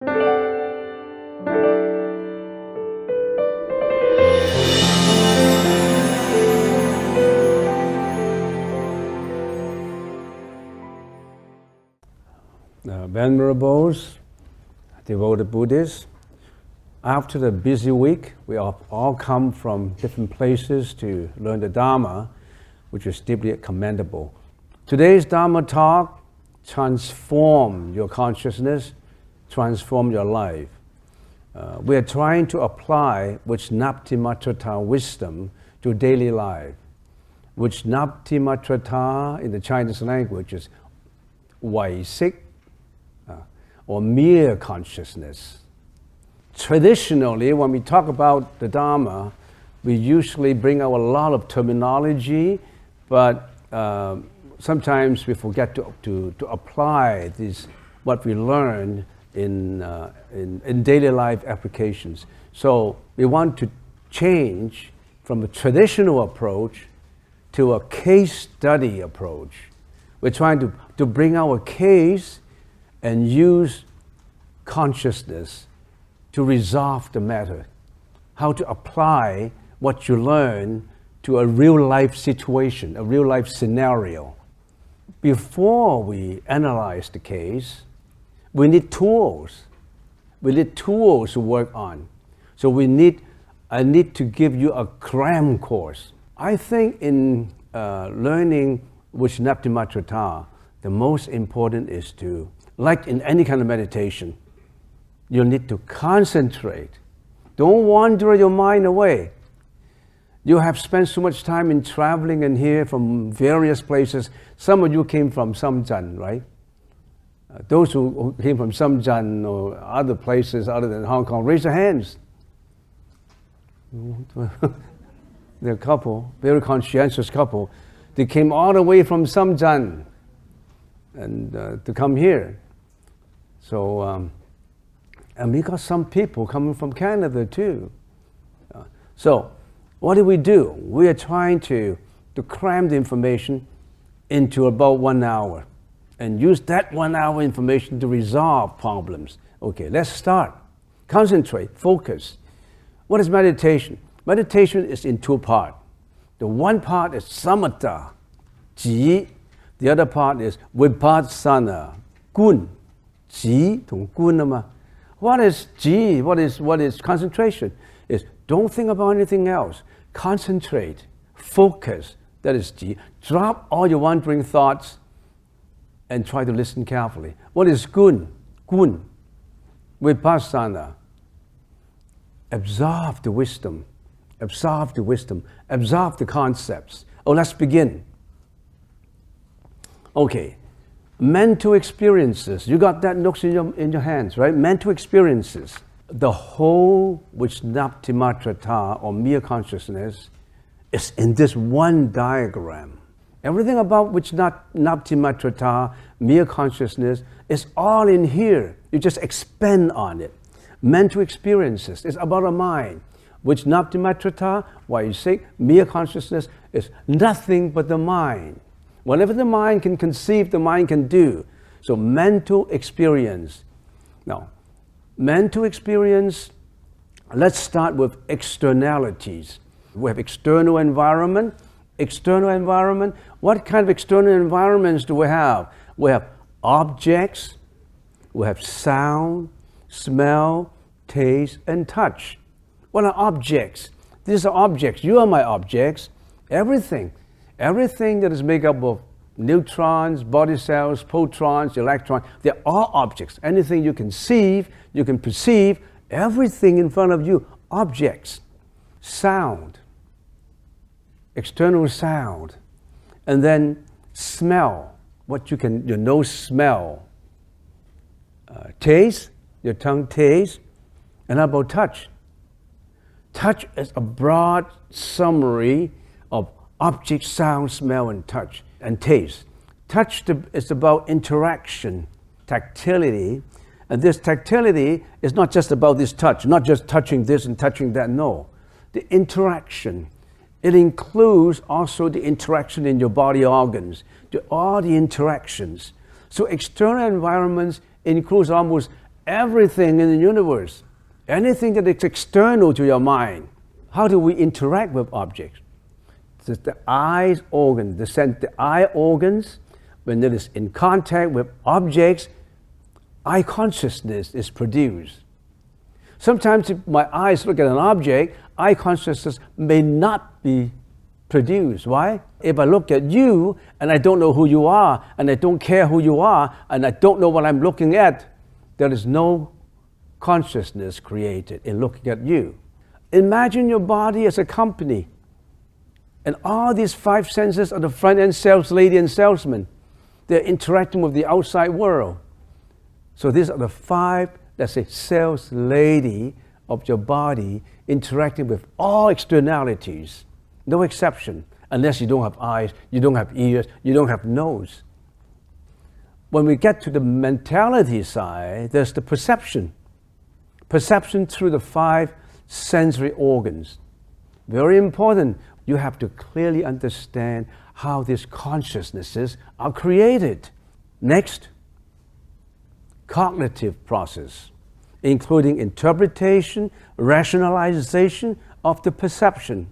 Venerables, devoted Buddhists, after the busy week, we all come from different places to learn the Dharma, which is deeply commendable. Today's Dharma talk, transform your consciousness, transform your life. We are trying to apply Vijnaptimatrata wisdom to daily life. Vijnaptimatrata in the Chinese language is Waisik, or mere consciousness. Traditionally, when we talk about the Dharma, we usually bring out a lot of terminology, but sometimes we forget to apply what we learn in daily life applications. So we want to change from a traditional approach to a case study approach. We're trying to bring our case and use consciousness to resolve the matter, how to apply what you learn to a real life situation, a real life scenario. Before we analyze the case, we need tools. We need tools to work on. So I need to give you a cram course. I think in learning Vijnaptimatrata, the most important is to, like in any kind of meditation, you need to concentrate. Don't wander your mind away. You have spent so much time in traveling and here from various places. Some of you came from Samjan, right? Those who came from Samjan or other places other than Hong Kong, raise your hands. There are a couple, very conscientious couple. They came all the way from Samjan and to come here. So, and we got some people coming from Canada too. So, what do? We are trying to cram the information into about 1 hour and use that 1 hour information to resolve problems. Okay, let's start. Concentrate, focus. What is meditation? Meditation is in two parts. The one part is samatha, ji. The other part is vipassana, gun. Ji tong gun ma. What is ji? What is concentration? Is don't think about anything else. Concentrate, focus. That is ji. Drop all your wandering thoughts and try to listen carefully. What is gun? Gun. Vipassana. Absorb the wisdom. Absorb the wisdom. Absorb the concepts. Oh, let's begin. Okay. Mental experiences. You got that notes in your hands, right? Mental experiences. The whole Vijnaptimatrata, or mere consciousness, is in this one diagram. Everything about Vijnaptimatrata, mere consciousness, is all in here. You just expand on it. Mental experiences is about a mind. Vijnaptimatrata, why you say mere consciousness, is nothing but the mind. Whatever the mind can conceive, the mind can do. So mental experience. Now, mental experience, let's start with externalities. We have external environment. External environment, what kind of external environments do we have? We have objects, we have sound, smell, taste, and touch. What are objects? These are objects. You are my objects. Everything that is made up of neutrons, body cells, protons, electrons, they're all objects. Anything you can see, you can perceive, everything in front of you, objects. Sound, external sound, and then smell, what your nose smell. Taste, your tongue tastes, and how about touch? Touch is a broad summary of object, sound, smell, and touch, and taste. Touch is about interaction, tactility, and this tactility is not just about this touch, not just touching this and touching that, no. The interaction, it includes also the interaction in your body organs, all the interactions. So external environments includes almost everything in the universe, anything that is external to your mind. How do we interact with objects? The eye organs, when it is in contact with objects, eye consciousness is produced. Sometimes if my eyes look at an object, eye consciousness may not be produced. Why? If I look at you and I don't know who you are, and I don't care who you are, and I don't know what I'm looking at, there is no consciousness created in looking at you. Imagine your body as a company, and all these 5 senses are the front-end sales lady and salesman. They're interacting with the outside world. So these are the 5, let's say, sales lady of your body interacting with all externalities. No exception, unless you don't have eyes, you don't have ears, you don't have nose. When we get to the mentality side, there's the perception. Perception through the 5 sensory organs. Very important. You have to clearly understand how these consciousnesses are created. Next, cognitive process, including interpretation, rationalization of the perception.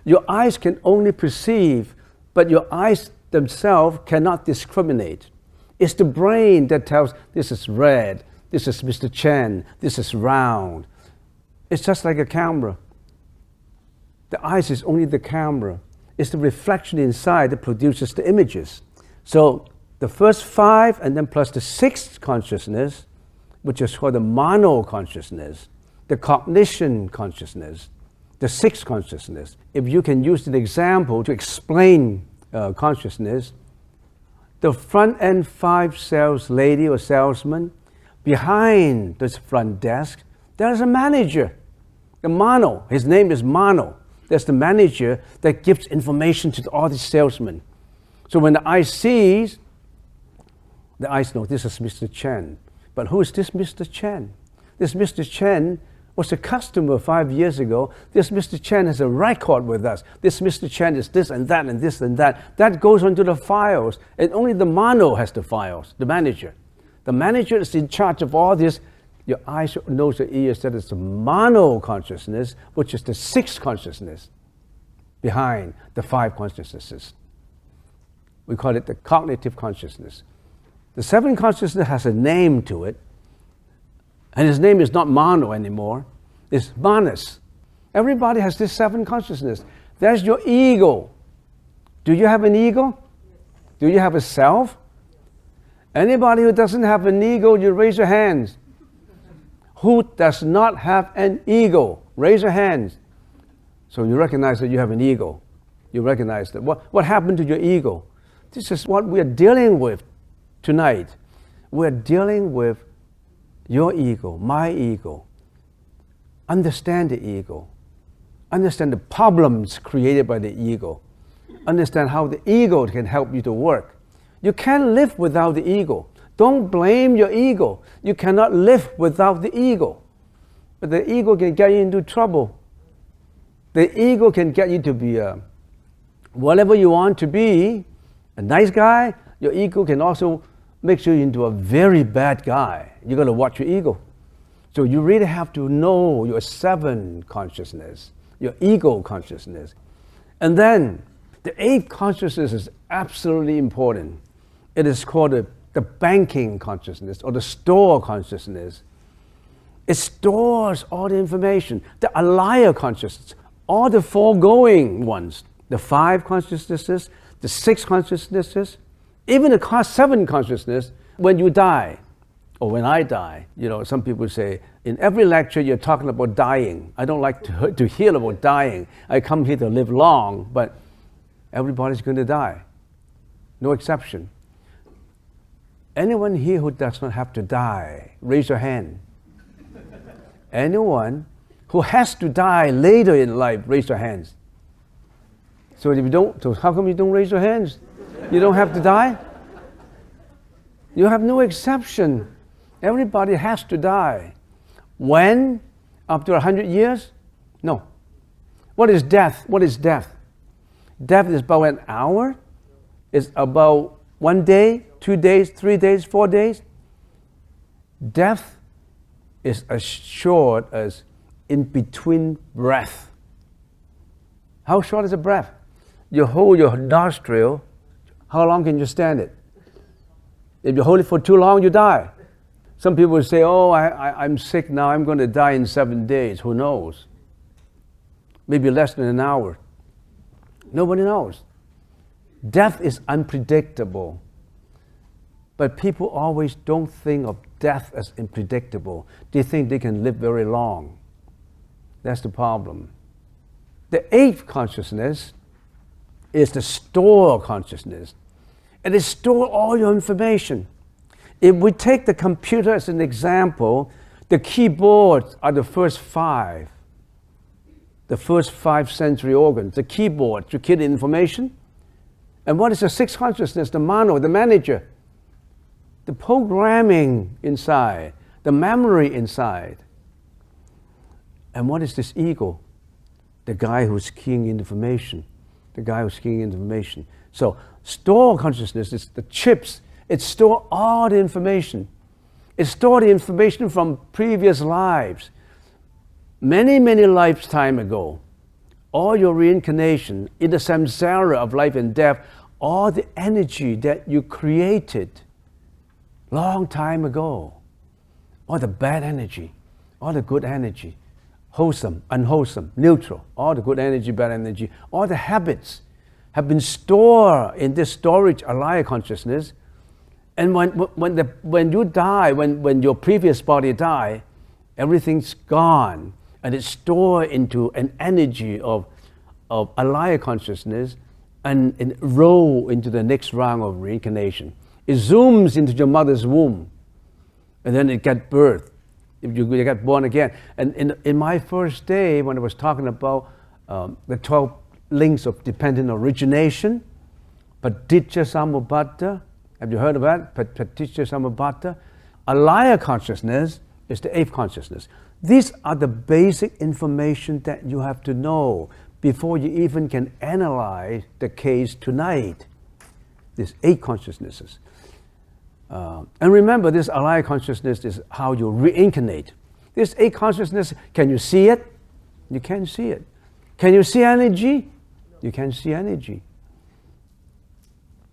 Your eyes can only perceive, but your eyes themselves cannot discriminate. It's the brain that tells this is red, this is Mr. Chen, this is round. It's just like a camera. The eyes is only the camera. It's the reflection inside that produces the images. So the first 5 and then plus the 6th consciousness, which is called the mano consciousness, the cognition consciousness, the 6th consciousness. If you can use an example to explain consciousness, the front end 5 sales lady or salesman, behind this front desk, there's a manager, the mano. His name is Mano. That's the manager that gives information to all the salesmen. So when the eye sees, the eyes know this is Mr. Chen. But who is this Mr. Chen? This Mr. Chen was a customer 5 years ago. This Mr. Chen has a record with us. This Mr. Chen is this and that and this and that. That goes onto the files. And only the Mano has the files, the manager. The manager is in charge of all this. Your eyes, nose, and ears, that is the mano consciousness, which is the 6th consciousness behind the 5 consciousnesses. We call it the cognitive consciousness. The 7th consciousness has a name to it, and his name is not Mano anymore, it's Manas. Everybody has this 7th consciousness. That's your ego. Do you have an ego? Do you have a self? Anybody who doesn't have an ego, you raise your hands. Who does not have an ego? Raise your hands. So you recognize that you have an ego. You recognize that. What happened to your ego? This is what we are dealing with tonight. We're dealing with your ego, my ego. Understand the ego. Understand the problems created by the ego. Understand how the ego can help you to work. You can't live without the ego. Don't blame your ego. You cannot live without the ego. But the ego can get you into trouble. The ego can get you to be whatever you want to be, a nice guy. Your ego can also make you into a very bad guy. You got to watch your ego. So you really have to know your 7 consciousness, your ego consciousness. And then the 8th consciousness is absolutely important. It is called the banking consciousness or the store consciousness. It stores all the information. The Alaya consciousness, all the foregoing ones, the 5 consciousnesses, the 6 consciousnesses, even the 7 consciousness, when you die, or when I die. You know, some people say, in every lecture you're talking about dying. I don't like to hear about dying. I come here to live long, but everybody's going to die. No exception. Anyone here who does not have to die, raise your hand. Anyone who has to die later in life, raise your hands. So if you don't, so how come you don't raise your hands? You don't have to die? You have no exception. Everybody has to die. When? After 100 years? No. What is death? What is death? Death is about an hour. It's about 1 day, 2 days, 3 days, 4 days. Death is as short as in between breath. How short is a breath? You hold your nostril, how long can you stand it? If you hold it for too long, you die. Some people say, oh, I'm sick now, I'm going to die in 7 days. Who knows? Maybe less than an hour. Nobody knows. Death is unpredictable. But people always don't think of death as unpredictable. They think they can live very long. That's the problem. The eighth consciousness is the store consciousness. And it stores all your information. If we take the computer as an example, the keyboards are the first five sensory organs. The keyboard to key the information. And what is the sixth consciousness? The mano, the manager. The programming inside, the memory inside. And what is this ego? The guy who's keying information. The guy who's keying information. So store consciousness is the chips. It stores all the information. It stores the information from previous lives. Many, many lifetimes ago. All your reincarnation in the samsara of life and death, all the energy that you created long time ago, all the bad energy, all the good energy, wholesome, unwholesome, neutral, all the good energy, bad energy, all the habits have been stored in this storage Alaya consciousness. And when you die, when your previous body die, everything's gone, and it's stored into an energy of Alaya consciousness, and roll into the next round of reincarnation. It zooms into your mother's womb, and then it gets birth. If you get born again. And in my first day, when I was talking about the 12 links of dependent origination, Paticca Samuppada, have you heard of that? Paticca Samuppada. Alaya consciousness is the eighth consciousness. These are the basic information that you have to know before you even can analyze the case tonight. These eight consciousnesses. And remember, this Alaya consciousness is how you reincarnate. This eight consciousness, can you see it? You can't see it. Can you see energy? You can't see energy.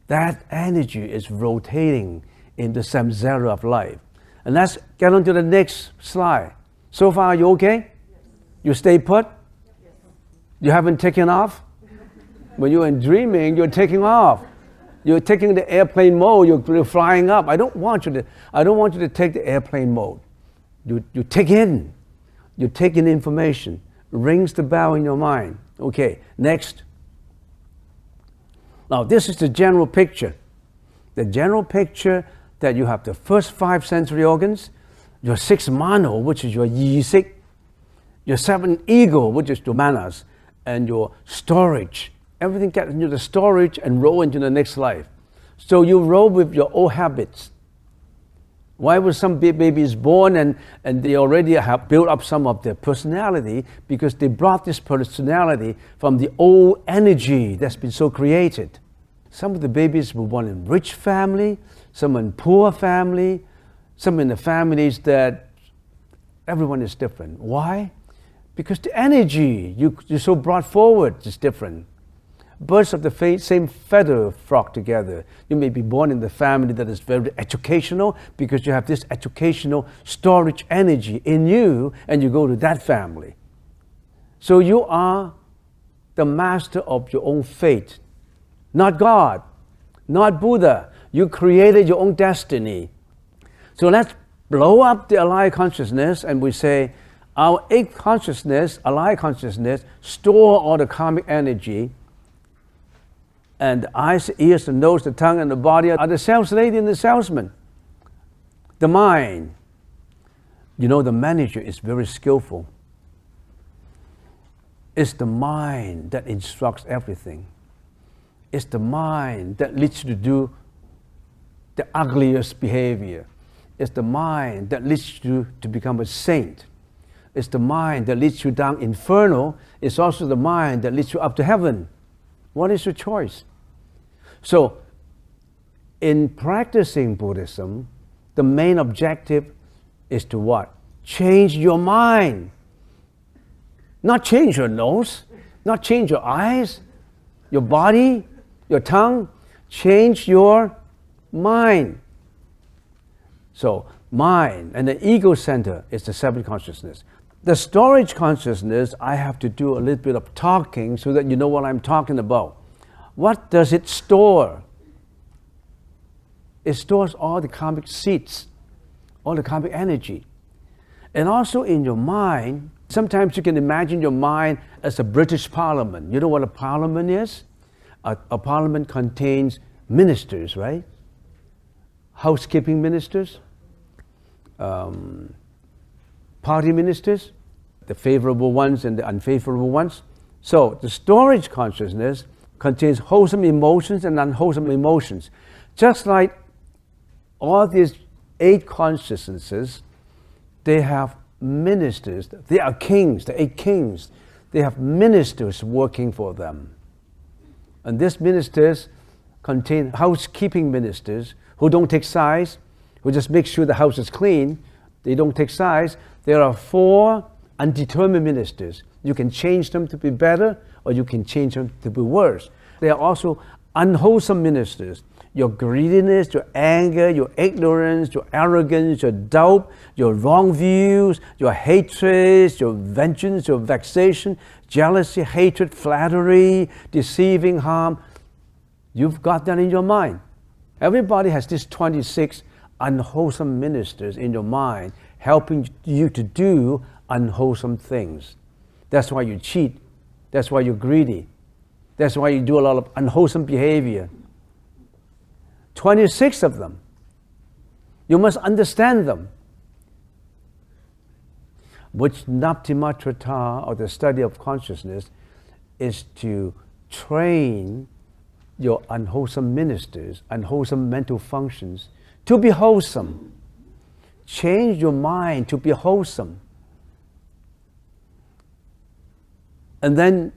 That energy is rotating in the samsara of life. And let's get on to the next slide. So far, are you okay? You stay put? You haven't taken off? When you're in dreaming, you're taking off. You're taking the airplane mode, you're flying up. I don't want you to take the airplane mode. You take in. You take in information. Rings the bell in your mind. Okay, next. Now this is the general picture. The general picture that you have the first five sensory organs, your six mano, which is your yisik, your seven ego, which is your manas, and your storage. Everything gets into the storage and roll into the next life. So you roll with your old habits. Why were some babies born and they already have built up some of their personality? Because they brought this personality from the old energy that's been so created. Some of the babies were born in rich family, some in poor family, some in the families that everyone is different. Why? Because the energy you so brought forward is different. Birds of the same feather flock together. You may be born in the family that is very educational because you have this educational storage energy in you, and you go to that family. So you are the master of your own fate. Not God, not Buddha. You created your own destiny. So let's blow up the Alaya consciousness, and we say, our eighth consciousness, Alaya consciousness, store all the karmic energy. And the eyes, the ears, the nose, the tongue, and the body are the sales lady and the salesman. The mind. You know, the manager is very skillful. It's the mind that instructs everything. It's the mind that leads you to do the ugliest behavior. It's the mind that leads you to become a saint. It's the mind that leads you down inferno. It's also the mind that leads you up to heaven. What is your choice? So, in practicing Buddhism, the main objective is to what? change your mind. Not change your nose, not change your eyes, your body, your tongue. Change your mind. So mind and the ego center is the separate consciousness. The storage consciousness, I have to do a little bit of talking so that you know what I'm talking about. What does it store? It stores all the karmic seeds, all the karmic energy. And also in your mind, sometimes you can imagine your mind as a British Parliament. You know what a parliament is? A parliament contains ministers, right? Housekeeping ministers, party ministers, the favorable ones and the unfavorable ones. So the storage consciousness contains wholesome emotions and unwholesome emotions. Just like all these 8 consciousnesses, they have ministers. They are kings, the 8 kings. They have ministers working for them. And these ministers contain housekeeping ministers who don't take sides, who just make sure the house is clean. They don't take sides. There are 4 undetermined ministers. You can change them to be better, or you can change them to be worse. There are also unwholesome ministers. Your greediness, your anger, your ignorance, your arrogance, your doubt, your wrong views, your hatred, your vengeance, your vexation, jealousy, hatred, flattery, deceiving, harm. You've got that in your mind. Everybody has these 26 unwholesome ministers in your mind helping you to do unwholesome things. That's why you cheat. That's why you're greedy. That's why you do a lot of unwholesome behavior. 26 of them. You must understand them. Which Naptimatrata, or the study of consciousness, is to train your unwholesome ministers, unwholesome mental functions, to be wholesome. Change your mind to be wholesome. And then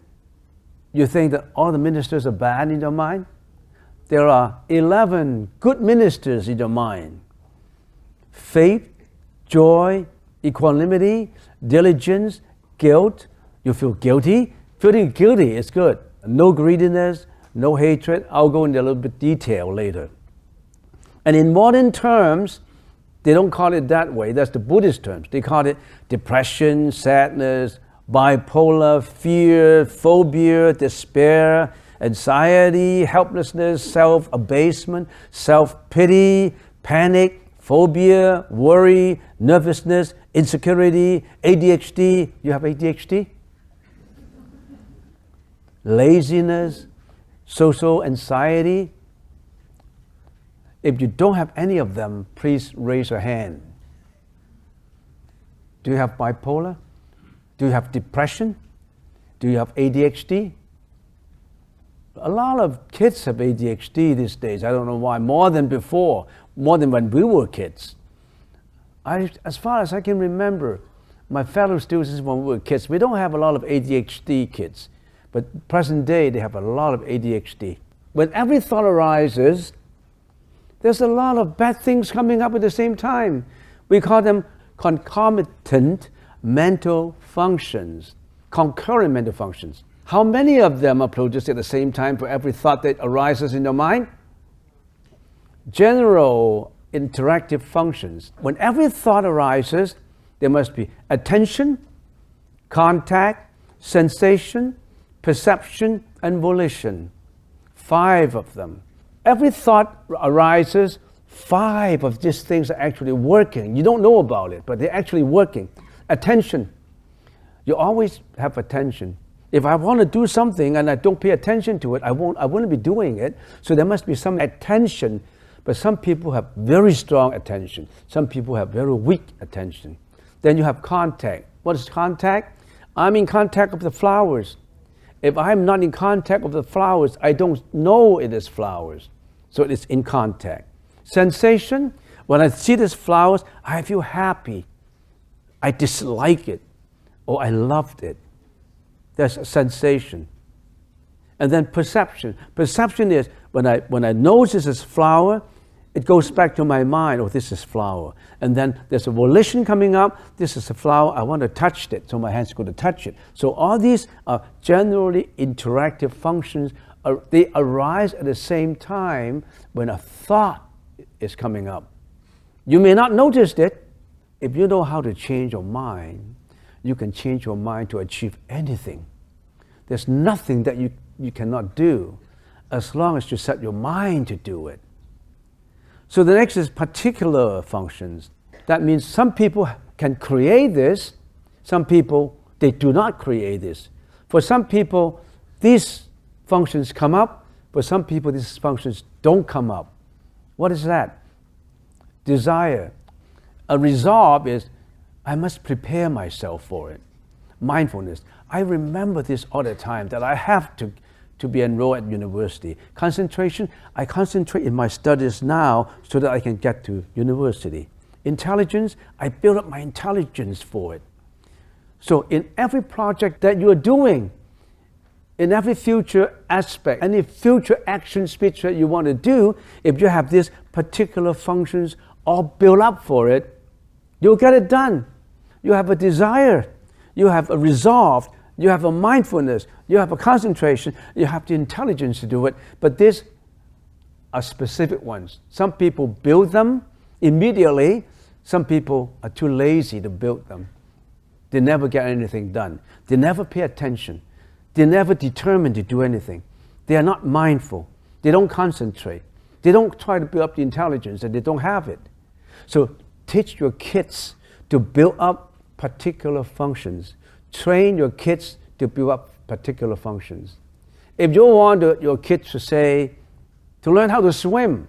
you think that all the ministers are bad in your mind? There are 11 good ministers in your mind. Faith, joy, equanimity, diligence, guilt. You feel guilty? Feeling guilty is good. No greediness, no hatred. I'll go into a little bit detail later. And in modern terms, they don't call it that way. That's the Buddhist terms. They call it depression, sadness, bipolar, fear, phobia, despair, anxiety, helplessness, self-abasement, self-pity, panic, phobia, worry, nervousness, insecurity, ADHD. You have ADHD? Laziness, social anxiety. If you don't have any of them, please raise your hand. Do you have bipolar? Do you have depression? Do you have ADHD? A lot of kids have ADHD these days. I don't know why. More than before. More than when we were kids. As far as I can remember, my fellow students when we were kids, we don't have a lot of ADHD kids. But present day, they have a lot of ADHD. When every thought arises, there's a lot of bad things coming up at the same time. We call them concomitant mental functions, concurrent mental functions. How many of them are produced at the same time for every thought that arises in your mind? General interactive functions. When every thought arises, there must be attention, contact, sensation, perception, and volition. 5 of them. Every thought arises, 5 of these things are actually working. You don't know about it, but they're actually working. Attention. You always have attention. If I want to do something and I don't pay attention to it, I wouldn't be doing it. So there must be some attention. But some people have very strong attention. Some people have very weak attention. Then you have contact. What is contact? I'm in contact with the flowers. If I'm not in contact with the flowers, I don't know it is flowers. So it's in contact. Sensation. When I see these flowers, I feel happy. I dislike it. Or I loved it. That's a sensation. And then perception. Perception is when I notice this flower, it goes back to my mind, oh, this is flower. And then there's a volition coming up, this is a flower, I want to touch it, so my hands go to touch it. So all these are generally interactive functions. They arise at the same time when a thought is coming up. You may not notice it. If you know how to change your mind, you can change your mind to achieve anything. There's nothing that you cannot do as long as you set your mind to do it. So the next is particular functions. That means some people can create this, some people, they do not create this. For some people, these functions come up, for some people, these functions don't come up. What is that? Desire. A resolve is, I must prepare myself for it. Mindfulness. I remember this all the time, that I have to be enrolled at university. Concentration, I concentrate in my studies now so that I can get to university. Intelligence, I build up my intelligence for it. So in every project that you are doing, in every future aspect, any future action, speech that you want to do, if you have these particular functions all built up for it, you'll get it done. You have a desire, you have a resolve, you have a mindfulness, you have a concentration, you have the intelligence to do it, but these are specific ones. Some people build them immediately, some people are too lazy to build them. They never get anything done. They never pay attention. They're never determined to do anything. They are not mindful. They don't concentrate. They don't try to build up the intelligence, and they don't have it. So teach your kids to build up particular functions. Train your kids to build up particular functions. If you want your kids to say, to learn how to swim,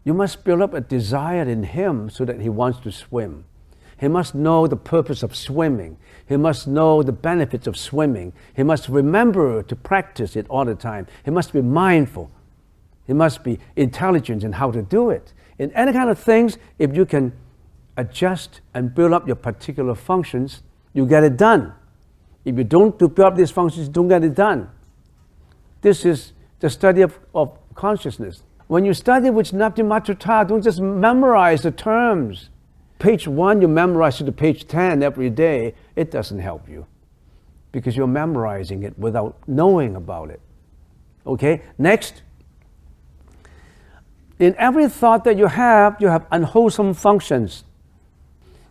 you must build up a desire in him so that he wants to swim. He must know the purpose of swimming. He must know the benefits of swimming. He must remember to practice it all the time. He must be mindful. He must be intelligent in how to do it. In any kind of things, if you can adjust and build up your particular functions, you get it done. If you don't build up these functions, you don't get it done. This is the study of consciousness. When you study with Nabdi-Matrata, don't just memorize the terms. Page 1, you memorize to page 10 every day. It doesn't help you because you're memorizing it without knowing about it. Okay, next. In every thought that you have unwholesome functions.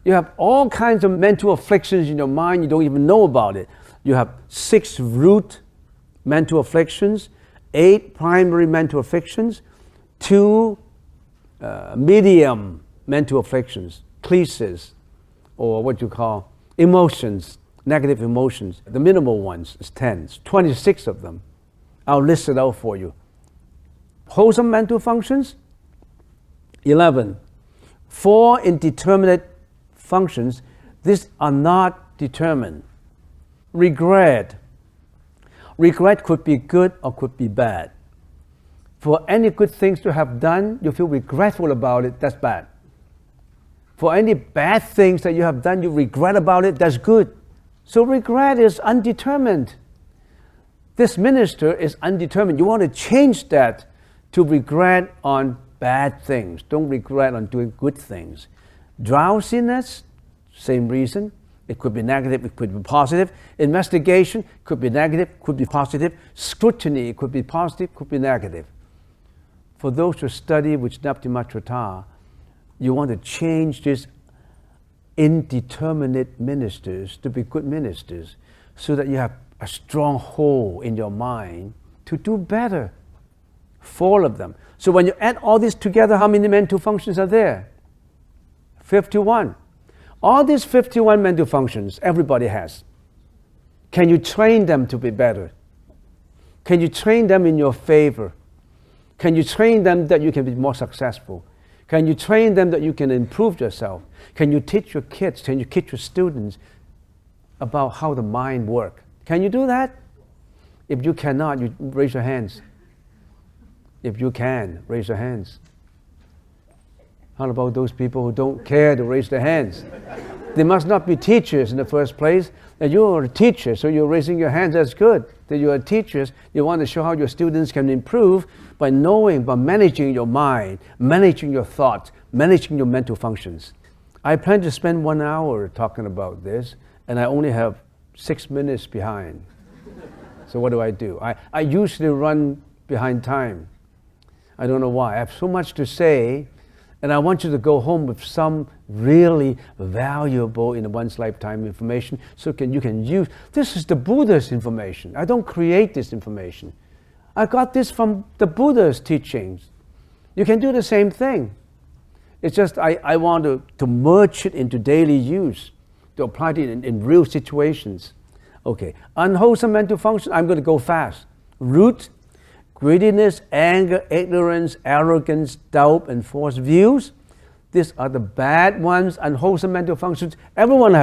You have all kinds of mental afflictions in your mind, you don't even know about it. You have 6 root mental afflictions, 8 primary mental afflictions, 2 medium mental afflictions, klesis, or what you call emotions, negative emotions. The minimal ones is 10, it's 26 of them. I'll list it out for you. Wholesome mental functions, 11. 4 indeterminate functions, these are not determined. Regret. Regret could be good or could be bad. For any good things you have done, you feel regretful about it, that's bad. For any bad things that you have done, you regret about it, that's good. So regret is undetermined. This minister is undetermined. You want to change that to regret on bad things. Don't regret on doing good things. Drowsiness, same reason. It could be negative, it could be positive. Investigation could be negative, could be positive. Scrutiny could be positive, could be negative. For those who study with Nabdi-Matrata, you want to change these indeterminate ministers to be good ministers so that you have a strong hold in your mind to do better. 4 of them. So when you add all this together, how many mental functions are there? 51. All these 51 mental functions everybody has. Can you train them to be better? Can you train them in your favor? Can you train them that you can be more successful? Can you train them that you can improve yourself? Can you teach your kids, can you teach your students about how the mind works? Can you do that? If you cannot, you raise your hands. If you can, raise your hands. How about those people who don't care to raise their hands? They must not be teachers in the first place. And you're a teacher, so you're raising your hands, that's good. that you are teachers. You want to show how your students can improve by knowing, by managing your mind, managing your thoughts, managing your mental functions. I plan to spend 1 hour talking about this, and I only have 6 minutes behind. So what do? I usually run behind time. I don't know why. I have so much to say, and I want you to go home with some really valuable in one's lifetime information so you can use. This is the Buddha's information. I don't create this information. I got this from the Buddha's teachings. You can do the same thing. It's just I want to merge it into daily use, to apply it in real situations. Okay, unwholesome mental function, I'm going to go fast. Root, greediness, anger, ignorance, arrogance, doubt, and false views. These are the bad ones, unwholesome mental functions. Everyone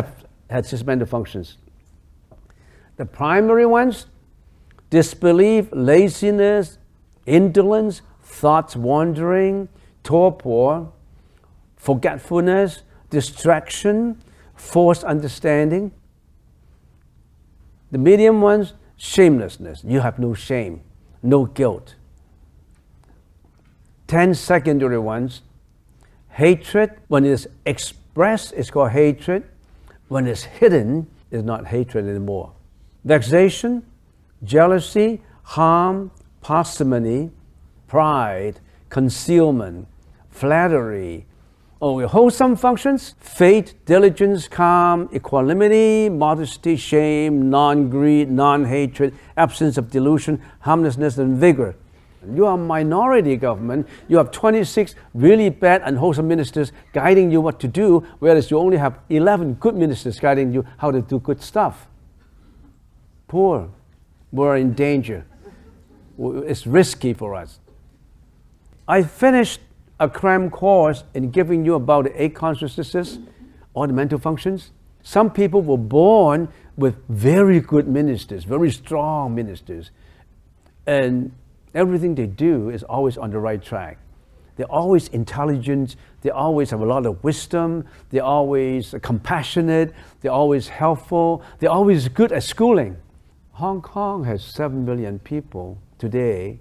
has these mental functions. The primary ones, disbelief, laziness, indolence, thoughts wandering, torpor, forgetfulness, distraction, false understanding. The medium ones, shamelessness. You have no shame, no guilt. 10 secondary ones, hatred. When it is expressed, it's called hatred. When it's hidden, it's not hatred anymore. Vexation, jealousy, harm, parsimony, pride, concealment, flattery. Wholesome functions, faith, diligence, calm, equanimity, modesty, shame, non-greed, non-hatred, absence of delusion, harmlessness, and vigor. You are a minority government. You have 26 really bad, unwholesome ministers guiding you what to do, whereas you only have 11 good ministers guiding you how to do good stuff. Poor. We're in danger. It's risky for us. I finished a cram course in giving you about the 8 consciousnesses, all the mental functions. Some people were born with very good ministers, very strong ministers, and everything they do is always on the right track. They're always intelligent, they always have a lot of wisdom, they're always compassionate, they're always helpful, they're always good at schooling. Hong Kong has 7 million people today,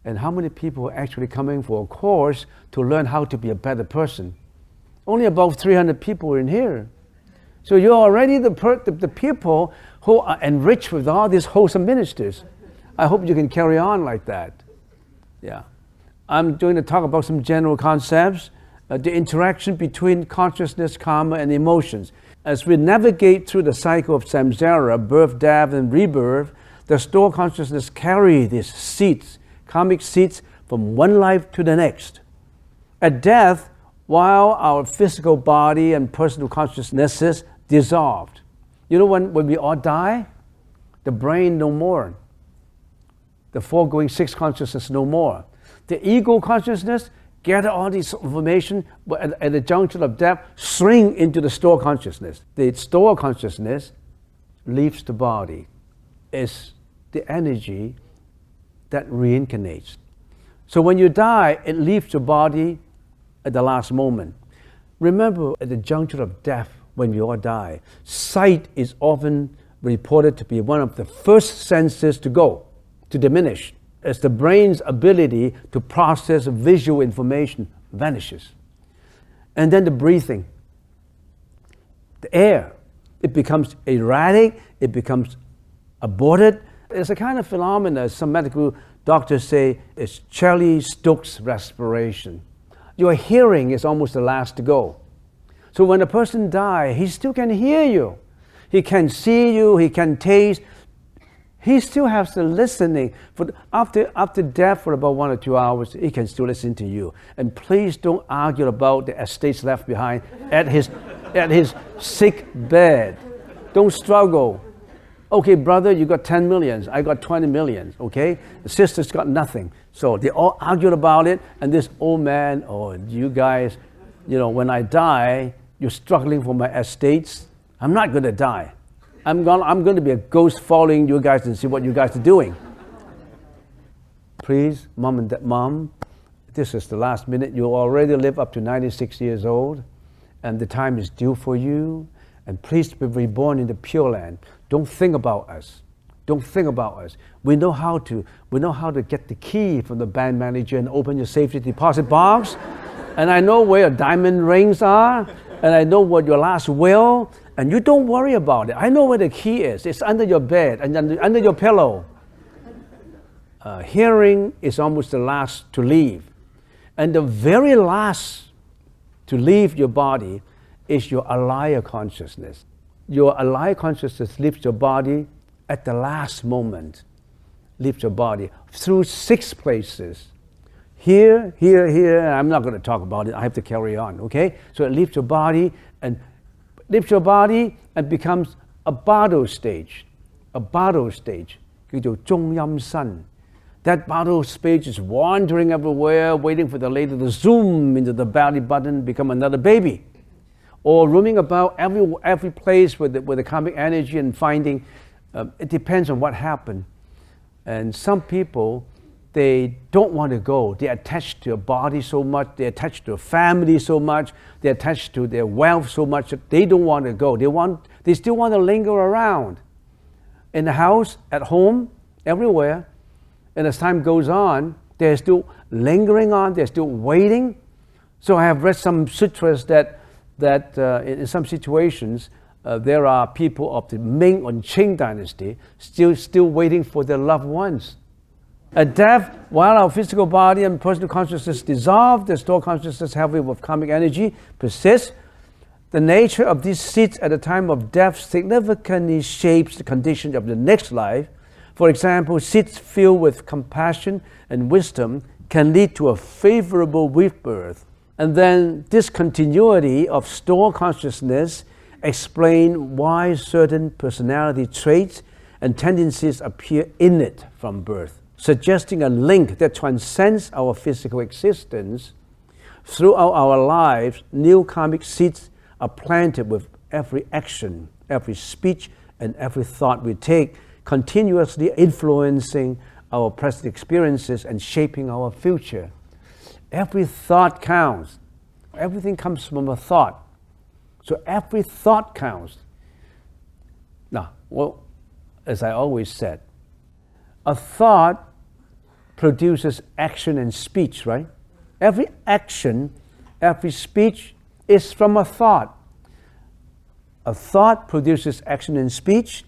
and how many people are actually coming for a course to learn how to be a better person? Only about 300 people in here. So you're already the people who are enriched with all these wholesome ministers. I hope you can carry on like that. Yeah. I'm going to talk about some general concepts, the interaction between consciousness, karma, and emotions. As we navigate through the cycle of samsara, birth, death, and rebirth, the stored consciousness carry these seeds, karmic seeds, from one life to the next. At death, while our physical body and personal consciousnesses dissolved. You know when we all die, the brain no more. The foregoing 6 consciousness no more. The ego consciousness gather all this information, but at the junction of death, shrink into the stored consciousness. The stored consciousness leaves the body. It's the energy that reincarnates. So when you die, it leaves your body at the last moment. Remember, at the juncture of death, when we all die, sight is often reported to be one of the first senses to go, to diminish, as the brain's ability to process visual information vanishes. And then the breathing, the air, it becomes erratic, it becomes aborted. It's a kind of phenomena, some medical doctors say, it's Charlie-Stokes respiration. Your hearing is almost the last to go. So when a person dies, he still can hear you. He can see you, he can taste. He still has the listening. After death for about 1 or 2 hours, he can still listen to you. And please don't argue about the estates left behind at his sick bed. Don't struggle. Okay, brother, you got 10 million. I got 20 million, okay? The sister's got nothing. So they all argued about it, and this old man, you guys, when I die, you're struggling for my estates. I'm not going to die. I'm going to be a ghost following you guys and see what you guys are doing. Please, mom, this is the last minute. You already live up to 96 years old, and the time is due for you. And please be reborn in the Pure Land. Don't think about us. Don't think about us. We know how to get the key from the bank manager and open your safety deposit box. And I know where your diamond rings are. And I know what your last will. And you don't worry about it. I know where the key is. It's under your bed and under your pillow. Hearing is almost the last to leave. And the very last to leave your body is your Alaya consciousness. Your Alaya consciousness leaves your body at the last moment. Leaves your body through 6 places. Here, here, here. I'm not going to talk about it. I have to carry on, okay? So it leaves your body and becomes a bottle stage. A bottle stage. 叫做中陰身. That bottle stage is wandering everywhere, waiting for the lady to zoom into the belly button, become another baby. Or roaming about every place with the karmic energy and finding, it depends on what happened. And some people, they don't want to go. They're attached to their body so much, they're attached to a family so much, they're attached to their wealth so much that they don't want to go. They still want to linger around. In the house, at home, everywhere. And as time goes on, they're still lingering on, they're still waiting. So I have read some sutras that in some situations, there are people of the Ming or Qing dynasty still waiting for their loved ones. At death, while our physical body and personal consciousness dissolve, the stored consciousness heavy with karmic energy persists. The nature of these seeds at the time of death significantly shapes the condition of the next life. For example, seeds filled with compassion and wisdom can lead to a favorable rebirth. And then this continuity of stored consciousness explain why certain personality traits and tendencies appear in it from birth, suggesting a link that transcends our physical existence. Throughout our lives, new karmic seeds are planted with every action, every speech, and every thought we take, continuously influencing our present experiences and shaping our future. Every thought counts. Everything comes from a thought. So every thought counts. Now, well, as I always said, a thought produces action and speech, right? Every action, every speech is from a thought. A thought produces action and speech.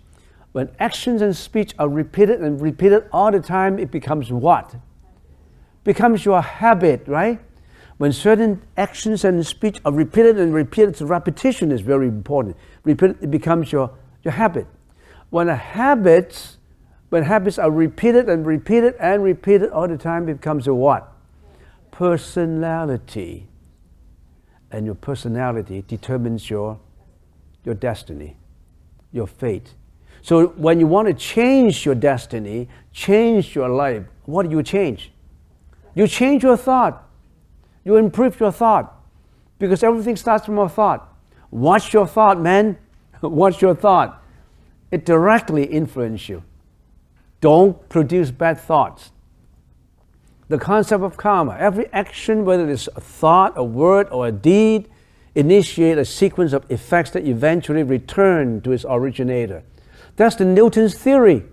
When actions and speech are repeated and repeated all the time, it becomes what? Becomes your habit, right? When certain actions and speech are repeated and repeated, so repetition is very important. It becomes your habit. When habits are repeated and repeated and repeated all the time, it becomes a what? Personality. And your personality determines your destiny, your fate. So when you want to change your destiny, change your life, what do you change? You change your thought. You improve your thought. Because everything starts from a thought. Watch your thought, man. Watch your thought. It directly influences you. Don't produce bad thoughts. The concept of karma, every action, whether it's a thought, a word, or a deed, initiate a sequence of effects that eventually return to its originator. That's the Newton's theory.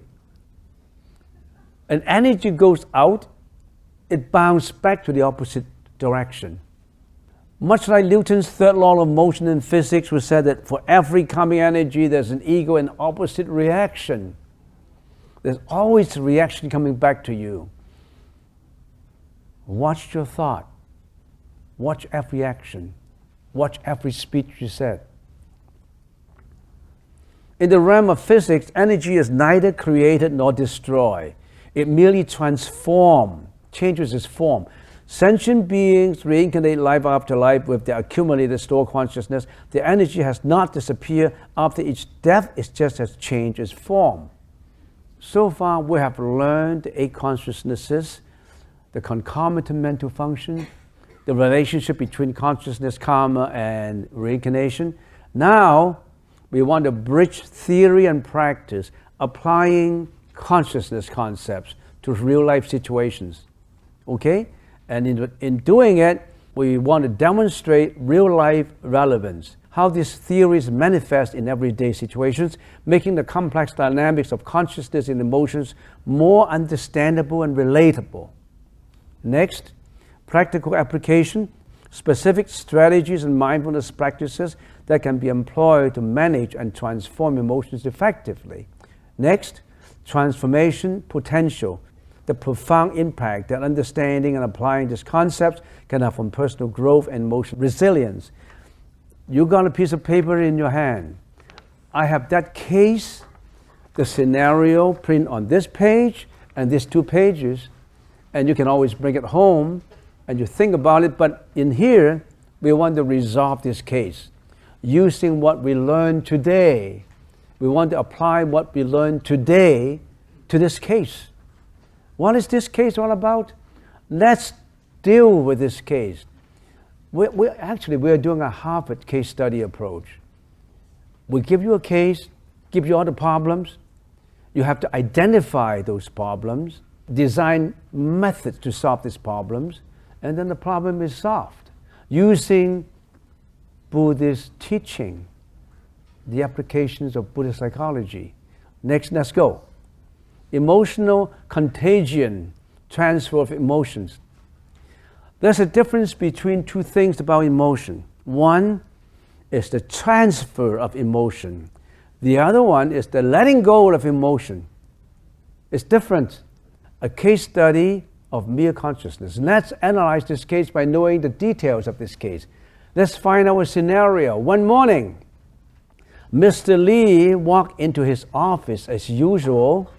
An energy goes out, it bounces back to the opposite direction. Much like Newton's third law of motion in physics, which said that for every coming energy, there's an equal and opposite reaction. There's always a reaction coming back to you. Watch your thought. Watch every action. Watch every speech you said. In the realm of physics, energy is neither created nor destroyed. It merely transforms, changes its form. Sentient beings reincarnate life after life with their accumulated stored consciousness. The energy has not disappeared after each death, it just has changed its form. So far, we have learned the 8 consciousnesses, the concomitant mental function, the relationship between consciousness, karma, and reincarnation. Now, we want to bridge theory and practice, applying consciousness concepts to real-life situations. Okay? And in doing it, we want to demonstrate real-life relevance. how these theories manifest in everyday situations, making the complex dynamics of consciousness and emotions more understandable and relatable. Next, practical application, specific strategies and mindfulness practices that can be employed to manage and transform emotions effectively. Next, transformation potential, the profound impact that understanding and applying these concepts can have on personal growth and emotional resilience. You got a piece of paper in your hand. I have that case, the scenario print on this page and these 2 pages, and you can always bring it home and you think about it, but in here, we want to resolve this case using what we learned today. We want to apply what we learned today to this case. What is this case all about? Let's deal with this case. We're doing a Harvard case study approach. We give you a case, give you all the problems. You have to identify those problems, design methods to solve these problems, and then the problem is solved using Buddhist teaching, the applications of Buddhist psychology. Next, let's go. Emotional contagion, transfer of emotions. There's a difference between 2 things about emotion. One is the transfer of emotion. The other one is the letting go of emotion. It's different. A case study of mere consciousness. Let's analyze this case by knowing the details of this case. Let's find our scenario. One morning, Mr. Lee walked into his office as usual.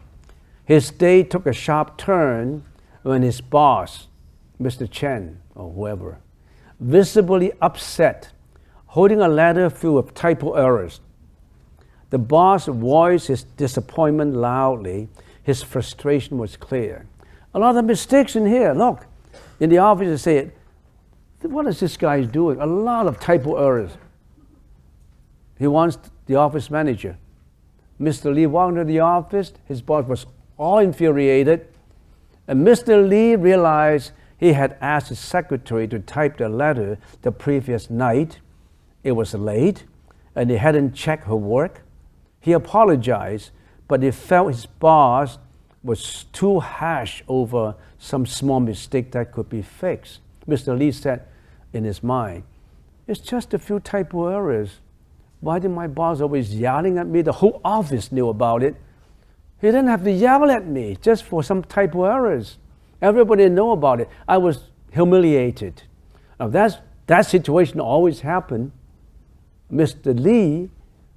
His day took a sharp turn when his boss, Mr. Chen or whoever, visibly upset, holding a letter filled with typo errors. The boss voiced his disappointment loudly. His frustration was clear. A lot of mistakes in here. Look, in the office they say, what is this guy doing? A lot of typo errors. He wants the office manager. Mr. Lee walked into the office. His boss was all infuriated. And Mr. Lee realized he had asked his secretary to type the letter the previous night. It was late, and he hadn't checked her work. He apologized, but he felt his boss was too harsh over some small mistake that could be fixed. Mr. Lee said in his mind, it's just a few typo errors. Why did my boss always yelling at me? The whole office knew about it. He didn't have to yell at me just for some typo errors. Everybody knew about it. I was humiliated. Now that situation always happened. Mr. Lee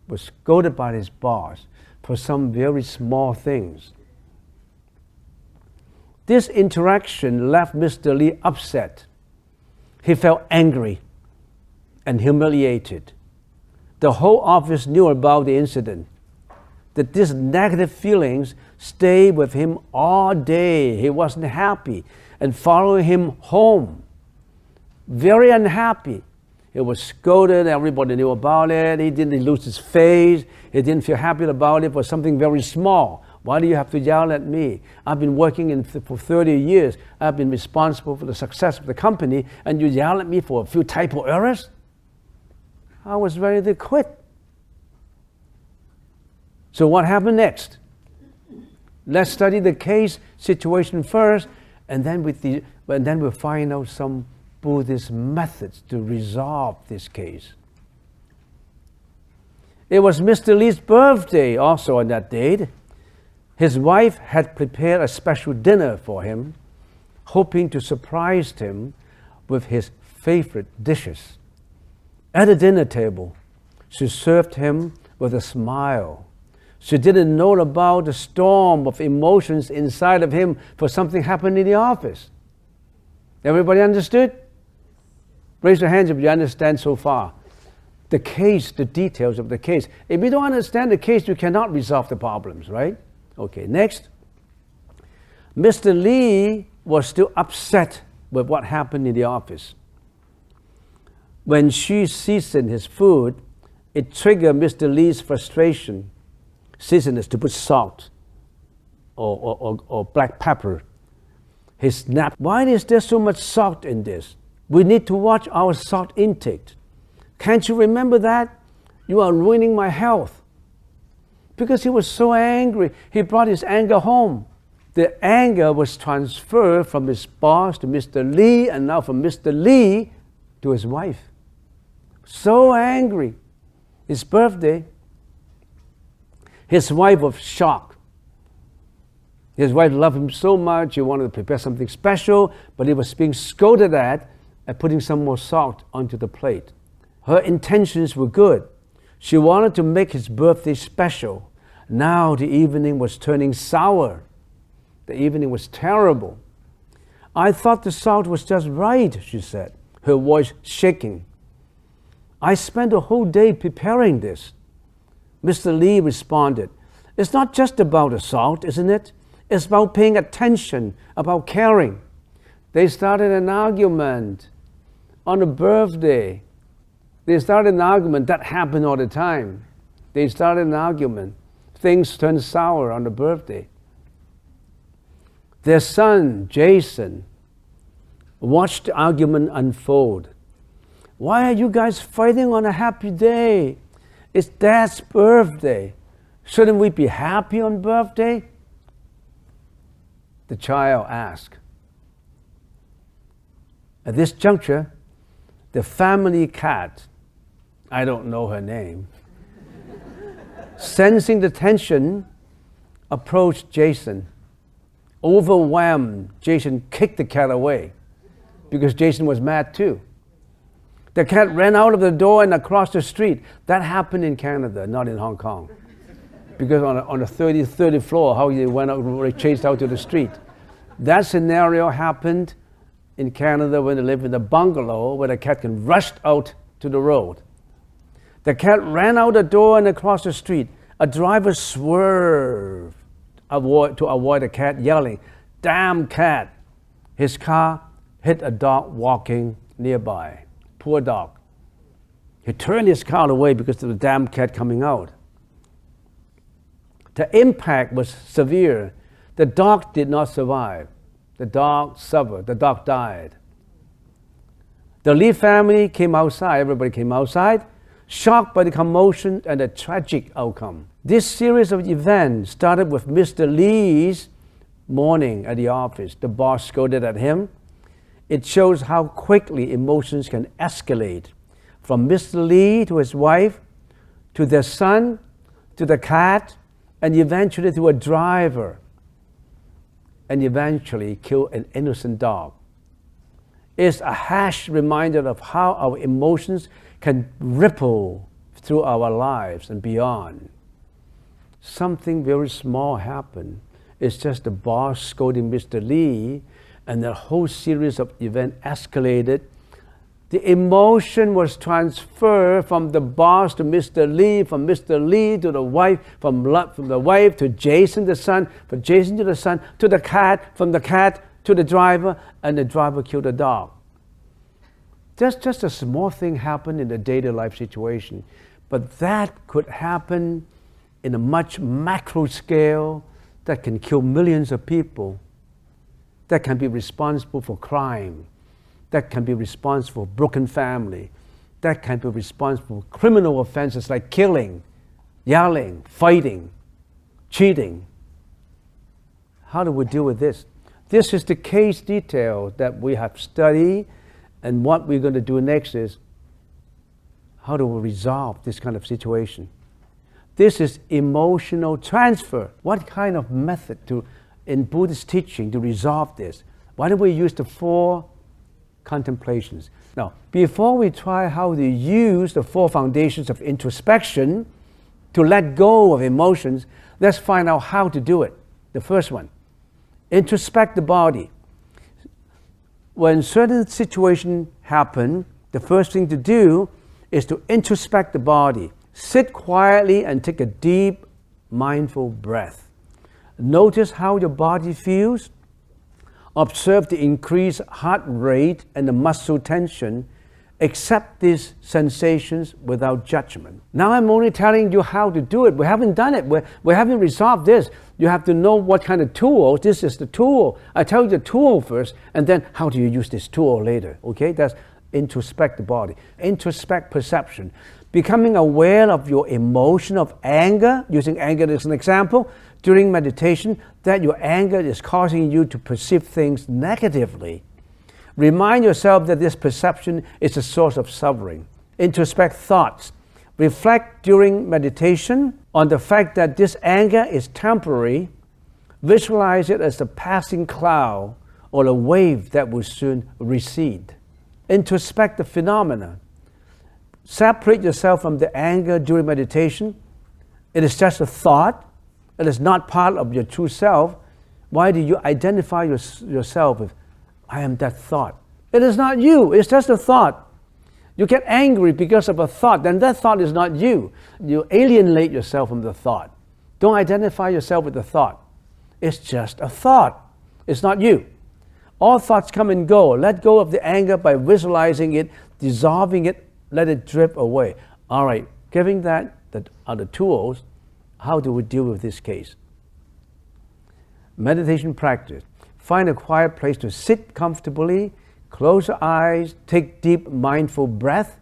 was scolded by his boss for some very small things. This interaction left Mr. Lee upset. He felt angry and humiliated. The whole office knew about the incident. That these negative feelings stayed with him all day. He wasn't happy and following him home. Very unhappy. He was scolded, everybody knew about it. He didn't lose his face. He didn't feel happy about it for something very small. Why do you have to yell at me? I've been working for 30 years. I've been responsible for the success of the company, and you yell at me for a few typo errors? I was ready to quit. So what happened next? Let's study the case situation first, and then we'll find out some Buddhist methods to resolve this case. It was Mr. Lee's birthday also on that date. His wife had prepared a special dinner for him, hoping to surprise him with his favorite dishes. At the dinner table, she served him with a smile. She didn't know about the storm of emotions inside of him for something happened in the office. Everybody understood? Raise your hands if you understand so far. The case, the details of the case. If you don't understand the case, you cannot resolve the problems, right? Okay, next. Mr. Lee was still upset with what happened in the office. When she seasoned his food, it triggered Mr. Lee's frustration. Season is to put salt or black pepper. He snapped, why is there so much salt in this? We need to watch our salt intake. Can't you remember that? You are ruining my health. Because he was so angry, he brought his anger home. The anger was transferred from his boss to Mr. Lee, and now from Mr. Lee to his wife. So angry. His birthday, his wife was shocked. His wife loved him so much, he wanted to prepare something special, but he was being scolded at and putting some more salt onto the plate. Her intentions were good. She wanted to make his birthday special. Now the evening was turning sour. The evening was terrible. I thought the salt was just right, she said, her voice shaking. I spent a whole day preparing this. Mr. Lee responded, it's not just about the salt, isn't it? It's about paying attention, about caring. They started an argument on a birthday. They started an argument. That happened all the time. They started an argument. Things turned sour on the birthday. Their son, Jason, watched the argument unfold. Why are you guys fighting on a happy day? It's Dad's birthday. Shouldn't we be happy on birthday? The child asked. At this juncture, the family cat, I don't know her name, sensing the tension, approached Jason. Overwhelmed, Jason kicked the cat away because Jason was mad too. The cat ran out of the door and across the street. That happened in Canada, not in Hong Kong. Because on the 30th floor, how they went out, chased out to the street. That scenario happened in Canada when they lived in a bungalow where the cat can rush out to the road. The cat ran out the door and across the street. A driver swerved to avoid the cat, yelling, "Damn cat!" His car hit a dog walking nearby. Poor dog. He turned his car away because of the damn cat coming out. The impact was severe. The dog did not survive. The dog suffered. The dog died. The Lee family came outside. Everybody came outside, shocked by the commotion and the tragic outcome. This series of events started with Mr. Lee's morning at the office. The boss scolded at him. It shows how quickly emotions can escalate from Mr. Lee to his wife, to their son, to the cat, and eventually to a driver, and eventually kill an innocent dog. It's a harsh reminder of how our emotions can ripple through our lives and beyond. Something very small happened. It's just the boss scolding Mr. Lee, and the whole series of events escalated. The emotion was transferred from the boss to Mr. Lee, from Mr. Lee to the wife, from the wife to Jason the son, from Jason to the son, to the cat, from the cat to the driver, and the driver killed the dog. Just a small thing happened in the daily life situation, but that could happen in a much macro scale that can kill millions of people, that can be responsible for crime, that can be responsible for broken family, that can be responsible for criminal offenses like killing, yelling, fighting, cheating. How do we deal with this? This is the case detail that we have studied, and what we're going to do next is how do we resolve this kind of situation? This is emotional transfer. What kind of method in Buddhist teaching to resolve this? Why don't we use the 4 contemplations? Now, before we try how to use the 4 foundations of introspection to let go of emotions, let's find out how to do it. The first one, introspect the body. When certain situations happen, the first thing to do is to introspect the body. Sit quietly and take a deep, mindful breath. Notice how your body feels. Observe the increased heart rate and the muscle tension. Accept these sensations without judgment. Now I'm only telling you how to do it. We haven't done it. We haven't resolved this. You have to know what kind of tool. This is the tool. I tell you the tool first, and then how do you use this tool later. Okay? That's introspect the body. Introspect perception. Becoming aware of your emotion of anger, using anger as an example, during meditation, that your anger is causing you to perceive things negatively. Remind yourself that this perception is a source of suffering. Introspect thoughts. Reflect during meditation on the fact that this anger is temporary. Visualize it as a passing cloud or a wave that will soon recede. Introspect the phenomena. Separate yourself from the anger during meditation. It is just a thought. It is not part of your true self. Why do you identify yourself with, I am that thought? It is not you. It's just a thought. You get angry because of a thought, then that thought is not you. You alienate yourself from the thought. Don't identify yourself with the thought. It's just a thought. It's not you. All thoughts come and go. Let go of the anger by visualizing it, dissolving it, let it drip away. All right, giving that are the tools. How do we deal with this case? Meditation practice. Find a quiet place to sit comfortably. Close your eyes, take deep mindful breath.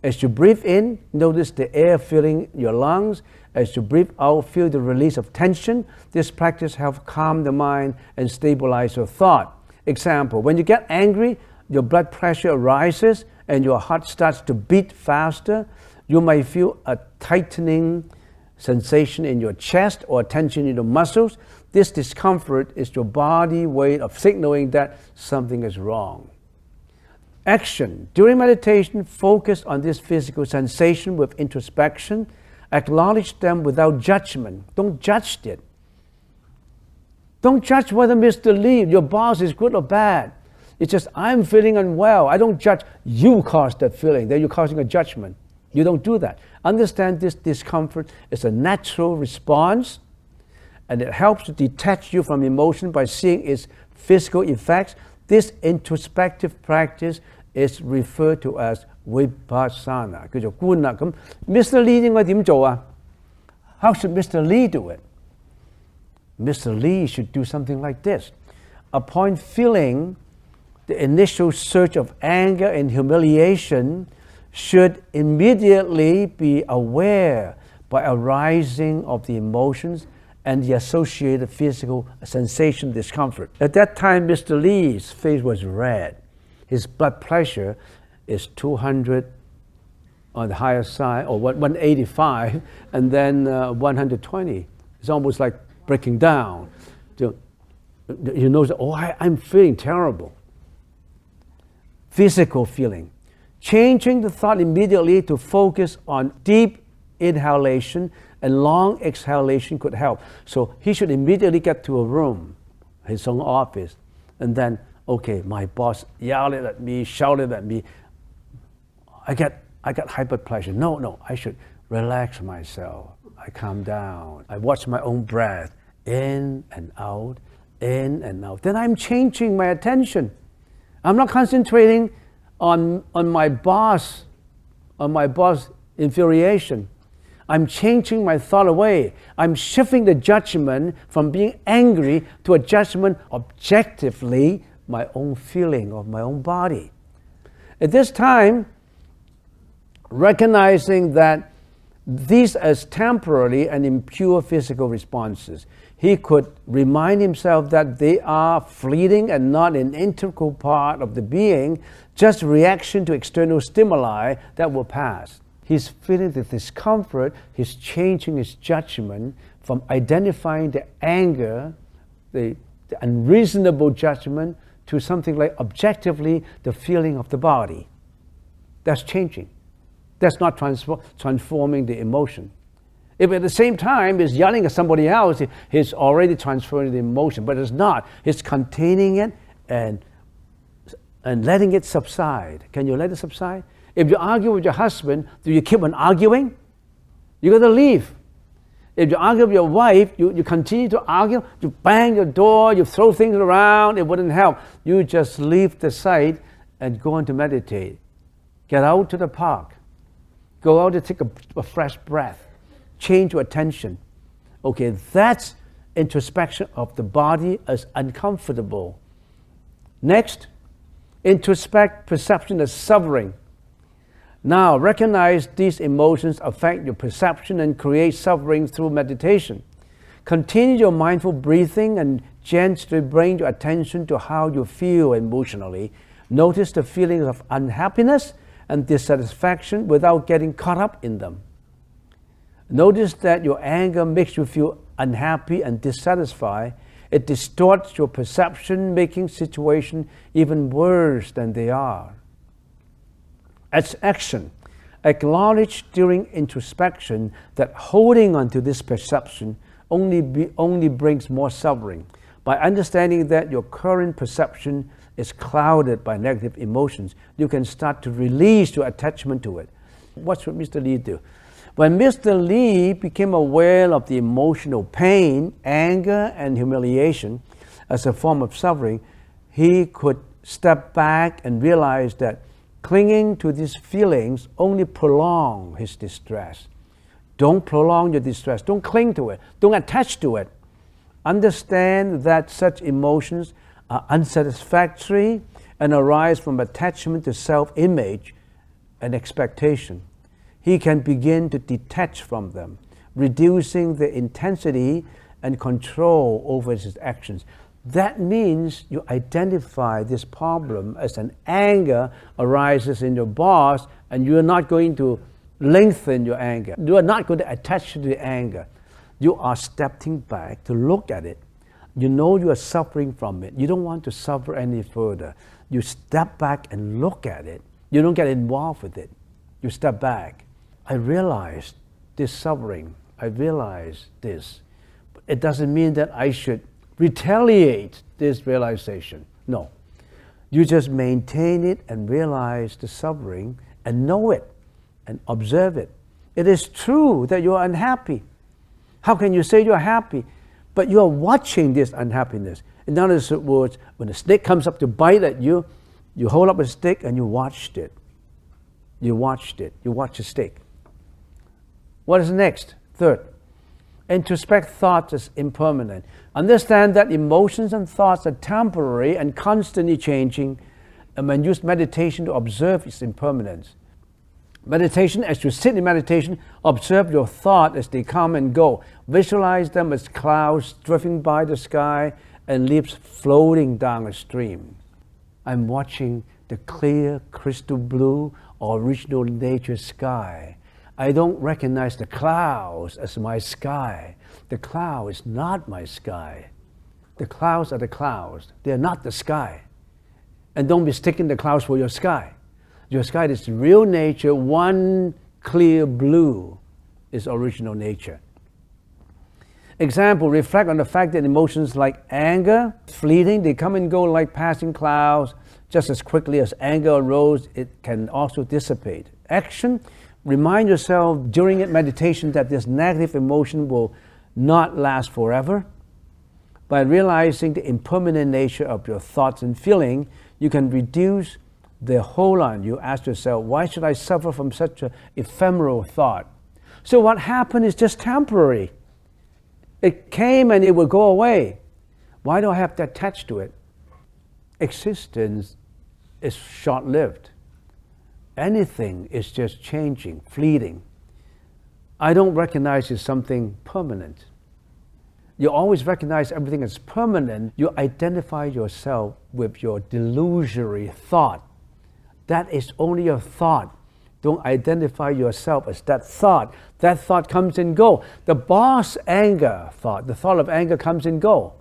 As you breathe in, notice the air filling your lungs. As you breathe out, feel the release of tension. This practice helps calm the mind and stabilize your thought. Example, when you get angry, your blood pressure rises and your heart starts to beat faster. You may feel a tightening sensation in your chest or tension in your muscles. This discomfort is your body way of signaling that something is wrong. Action. During meditation, focus on this physical sensation with introspection. Acknowledge them without judgment. Don't judge it. Don't judge whether Mr. Lee, your boss, is good or bad. It's just, I'm feeling unwell. I don't judge. You caused that feeling. Then you're causing a judgment. You don't do that. Understand this discomfort is a natural response, and it helps to detach you from emotion by seeing its physical effects. This introspective practice is referred to as vipassana. 叫做觀啦。咁 Mr. Lee 應該點做啊？ How should Mr. Lee do it? Mr. Lee should do something like this. Upon feeling the initial surge of anger and humiliation, should immediately be aware by arising of the emotions and the associated physical sensation discomfort. At that time, Mr. Lee's face was red. His blood pressure is 200 on the higher side, or 185, and then 120. It's almost like breaking down. You know, oh, I'm feeling terrible. Physical feeling. Changing the thought immediately to focus on deep inhalation and long exhalation could help. So he should immediately get to a room, his own office, and then, okay, my boss yelled at me, shouted at me. I got high blood pressure. No, I should relax myself. I calm down. I watch my own breath, in and out, in and out. Then I'm changing my attention. I'm not concentrating on my boss infuriation. I'm changing my thought away. I'm shifting the judgment from being angry to a judgment objectively, my own feeling of my own body. At this time, recognizing that these as temporary and impure physical responses, he could remind himself that they are fleeting and not an integral part of the being, just reaction to external stimuli that will pass. He's feeling the discomfort, he's changing his judgment from identifying the anger, the unreasonable judgment, to something like objectively the feeling of the body. That's changing. That's not transforming the emotion. If at the same time he's yelling at somebody else, he's already transferring the emotion, but it's not. He's containing it and letting it subside. Can you let it subside? If you argue with your husband, do you keep on arguing? You got to leave. If you argue with your wife, you continue to argue, you bang your door, you throw things around, it wouldn't help. You just leave the site and go on to meditate. Get out to the park. Go out to take a fresh breath. Change your attention. Okay, that's introspection of the body as uncomfortable. Next, Introspect perception as suffering. Now, recognize these emotions affect your perception and create suffering through meditation. Continue your mindful breathing and gently bring your attention to how you feel emotionally. Notice the feelings of unhappiness and dissatisfaction without getting caught up in them. Notice that your anger makes you feel unhappy and dissatisfied. It distorts your perception, making situations even worse than they are. As action, acknowledge during introspection that holding on to this perception only brings more suffering. By understanding that your current perception is clouded by negative emotions, you can start to release your attachment to it. What should Mr. Lee do? When Mr. Lee became aware of the emotional pain, anger, and humiliation as a form of suffering, he could step back and realize that clinging to these feelings only prolong his distress. Don't prolong your distress. Don't cling to it. Don't attach to it. Understand that such emotions are unsatisfactory and arise from attachment to self-image and expectation. He can begin to detach from them, reducing the intensity and control over his actions. That means you identify this problem as an anger arises in your boss, and you are not going to lengthen your anger. You are not going to attach to the anger. You are stepping back to look at it. You know you are suffering from it. You don't want to suffer any further. You step back and look at it. You don't get involved with it. You step back. I realize this suffering. I realize this. But it doesn't mean that I should retaliate this realization. No. You just maintain it and realize the suffering and know it and observe it. It is true that you are unhappy. How can you say you are happy? But you are watching this unhappiness. In other words, when a snake comes up to bite at you, you hold up a stick and you watched it. You watched it. You watch the stick. What is next? Third, introspect thoughts as impermanent. Understand that emotions and thoughts are temporary and constantly changing, and when use meditation to observe its impermanence. Meditation, as you sit in meditation, observe your thoughts as they come and go. Visualize them as clouds drifting by the sky and leaves floating down a stream. I'm watching the clear, crystal blue, original nature sky. I don't recognize the clouds as my sky. The cloud is not my sky. The clouds are the clouds. They are not the sky. And don't mistake the clouds for your sky. Your sky is real nature. One clear blue is original nature. Example, reflect on the fact that emotions like anger, fleeting, they come and go like passing clouds. Just as quickly as anger arose, it can also dissipate. Action, remind yourself during meditation that this negative emotion will not last forever. By realizing the impermanent nature of your thoughts and feeling, you can reduce the hold on. You ask yourself, why should I suffer from such an ephemeral thought? So what happened is just temporary. It came and it will go away. Why do I have to attach to it? Existence is short-lived. Anything is just changing, fleeting. I don't recognize it as something permanent. You always recognize everything as permanent. You identify yourself with your delusory thought. That is only a thought. Don't identify yourself as that thought. That thought comes and goes. The boss anger thought, the thought of anger comes and goes.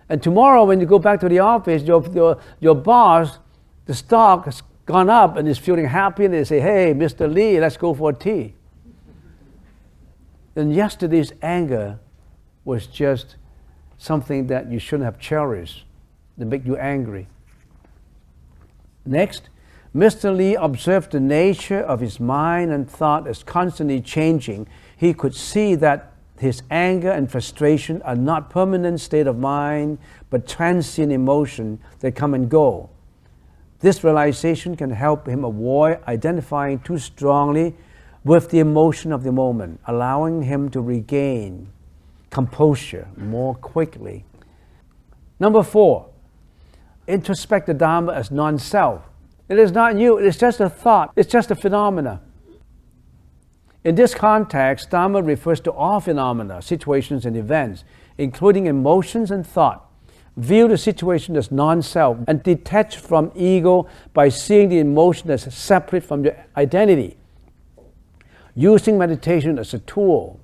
And tomorrow when you go back to the office, your boss, the stock has gone up and is feeling happy, and they say, hey, Mr. Lee, let's go for tea. And yesterday's anger was just something that you shouldn't have cherished, to make you angry. Next, Mr. Lee observed the nature of his mind and thought as constantly changing. He could see that his anger and frustration are not permanent state of mind, but transient emotion that come and go. This realization can help him avoid identifying too strongly with the emotion of the moment, allowing him to regain composure more quickly. Number 4, introspect the Dharma as non-self. It is not you. It's just a thought. It's just a phenomena. In this context, Dharma refers to all phenomena, situations, and events, including emotions and thought. View the situation as non-self and detach from ego by seeing the emotion as separate from your identity. Using meditation as a tool.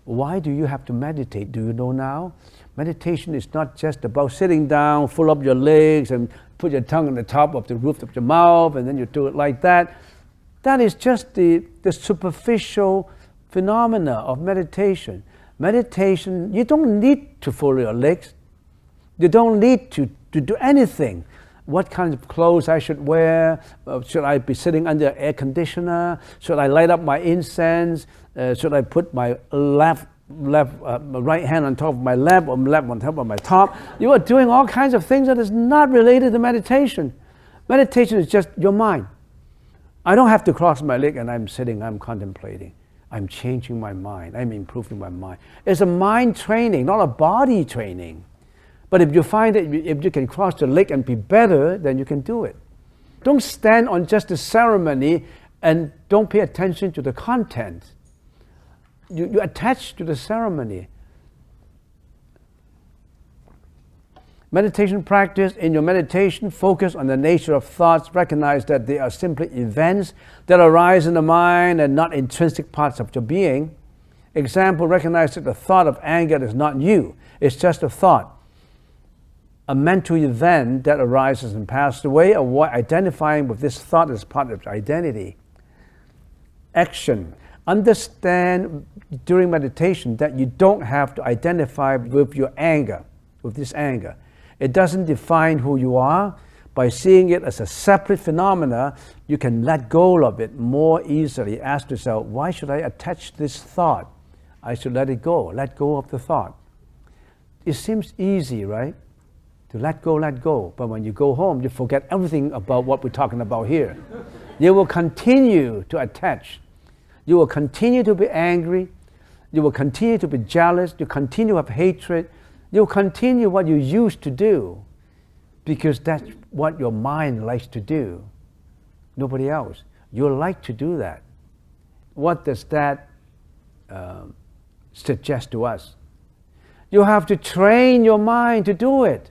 Why do you have to meditate? Do you know now? Meditation is not just about sitting down, fold up your legs, and put your tongue on the top of the roof of your mouth, and then you do it like that. That is just the superficial phenomena of meditation. Meditation, you don't need to fold your legs. You don't need to do anything. What kind of clothes I should wear? Should I be sitting under air conditioner? Should I light up my incense? Should I put my right hand on top of my left or left on top of my top? You are doing all kinds of things that is not related to meditation. Meditation is just your mind. I don't have to cross my leg and I'm sitting, I'm contemplating. I'm changing my mind. I'm improving my mind. It's a mind training, not a body training. But if you find that if you can cross the leg and be better, then you can do it. Don't stand on just the ceremony and don't pay attention to the content. You attach to the ceremony. Meditation practice. In your meditation, focus on the nature of thoughts. Recognize that they are simply events that arise in the mind and not intrinsic parts of your being. Example, recognize that the thought of anger is not you. It's just a thought. A mental event that arises and passes away. Avoid identifying with this thought as part of your identity. Action. Understand during meditation that you don't have to identify with your anger, with this anger. It doesn't define who you are. By seeing it as a separate phenomena, you can let go of it more easily. Ask yourself, why should I attach this thought? I should let it go. Let go of the thought. It seems easy, right? To let go. But when you go home, you forget everything about what we're talking about here. You will continue to attach. You will continue to be angry. You will continue to be jealous. You continue to have hatred. You will continue what you used to do because that's what your mind likes to do. Nobody else. You like to do that. What does that suggest to us? You have to train your mind to do it.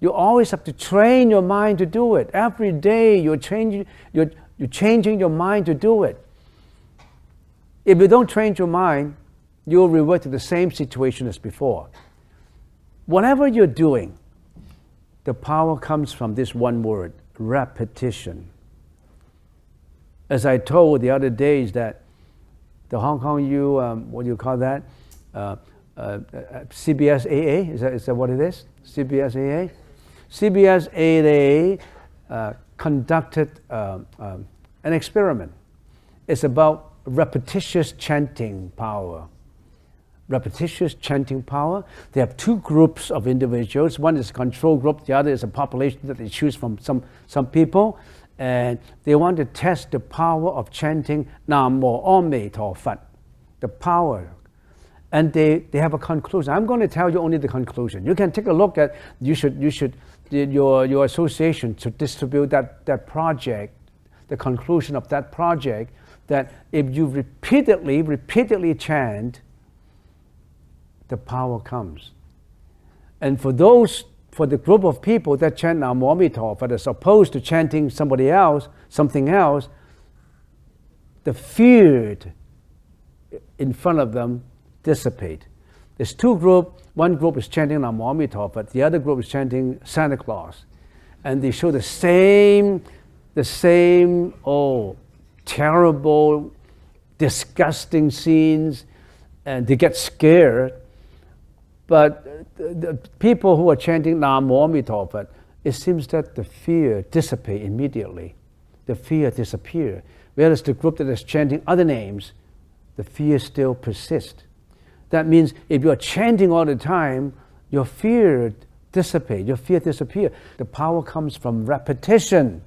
You always have to train your mind to do it. Every day you're changing your mind to do it. If you don't train your mind, you'll revert to the same situation as before. Whatever you're doing, the power comes from this one word, repetition. As I told the other days that the Hong Kong U, what do you call that? CBSAA, is that what it is? CBSAA? CBSAA conducted an experiment. It's about repetitious chanting power. Repetitious chanting power. They have two groups of individuals. One is a control group, the other is a population that they choose from some people. And they want to test the power of chanting Nam Mô Om Me To Phật. The power. And they have a conclusion. I'm going to tell you only the conclusion. You can take a look at, your association to distribute that project, the conclusion of that project, that if you repeatedly chant, the power comes. And for the group of people that chant Nam Mô Om To Phật as opposed to chanting something else, the fear in front of them dissipate. There's two groups. One group is chanting Nam Mô Om To Phật. The other group is chanting Santa Claus. And they show the same terrible, disgusting scenes, and they get scared. But the people who are chanting Nam Mô Om To Phật, it seems that the fear dissipates immediately. The fear disappears. Whereas the group that is chanting other names, the fear still persists. That means if you are chanting all the time, your fear dissipates, your fear disappears. The power comes from repetition,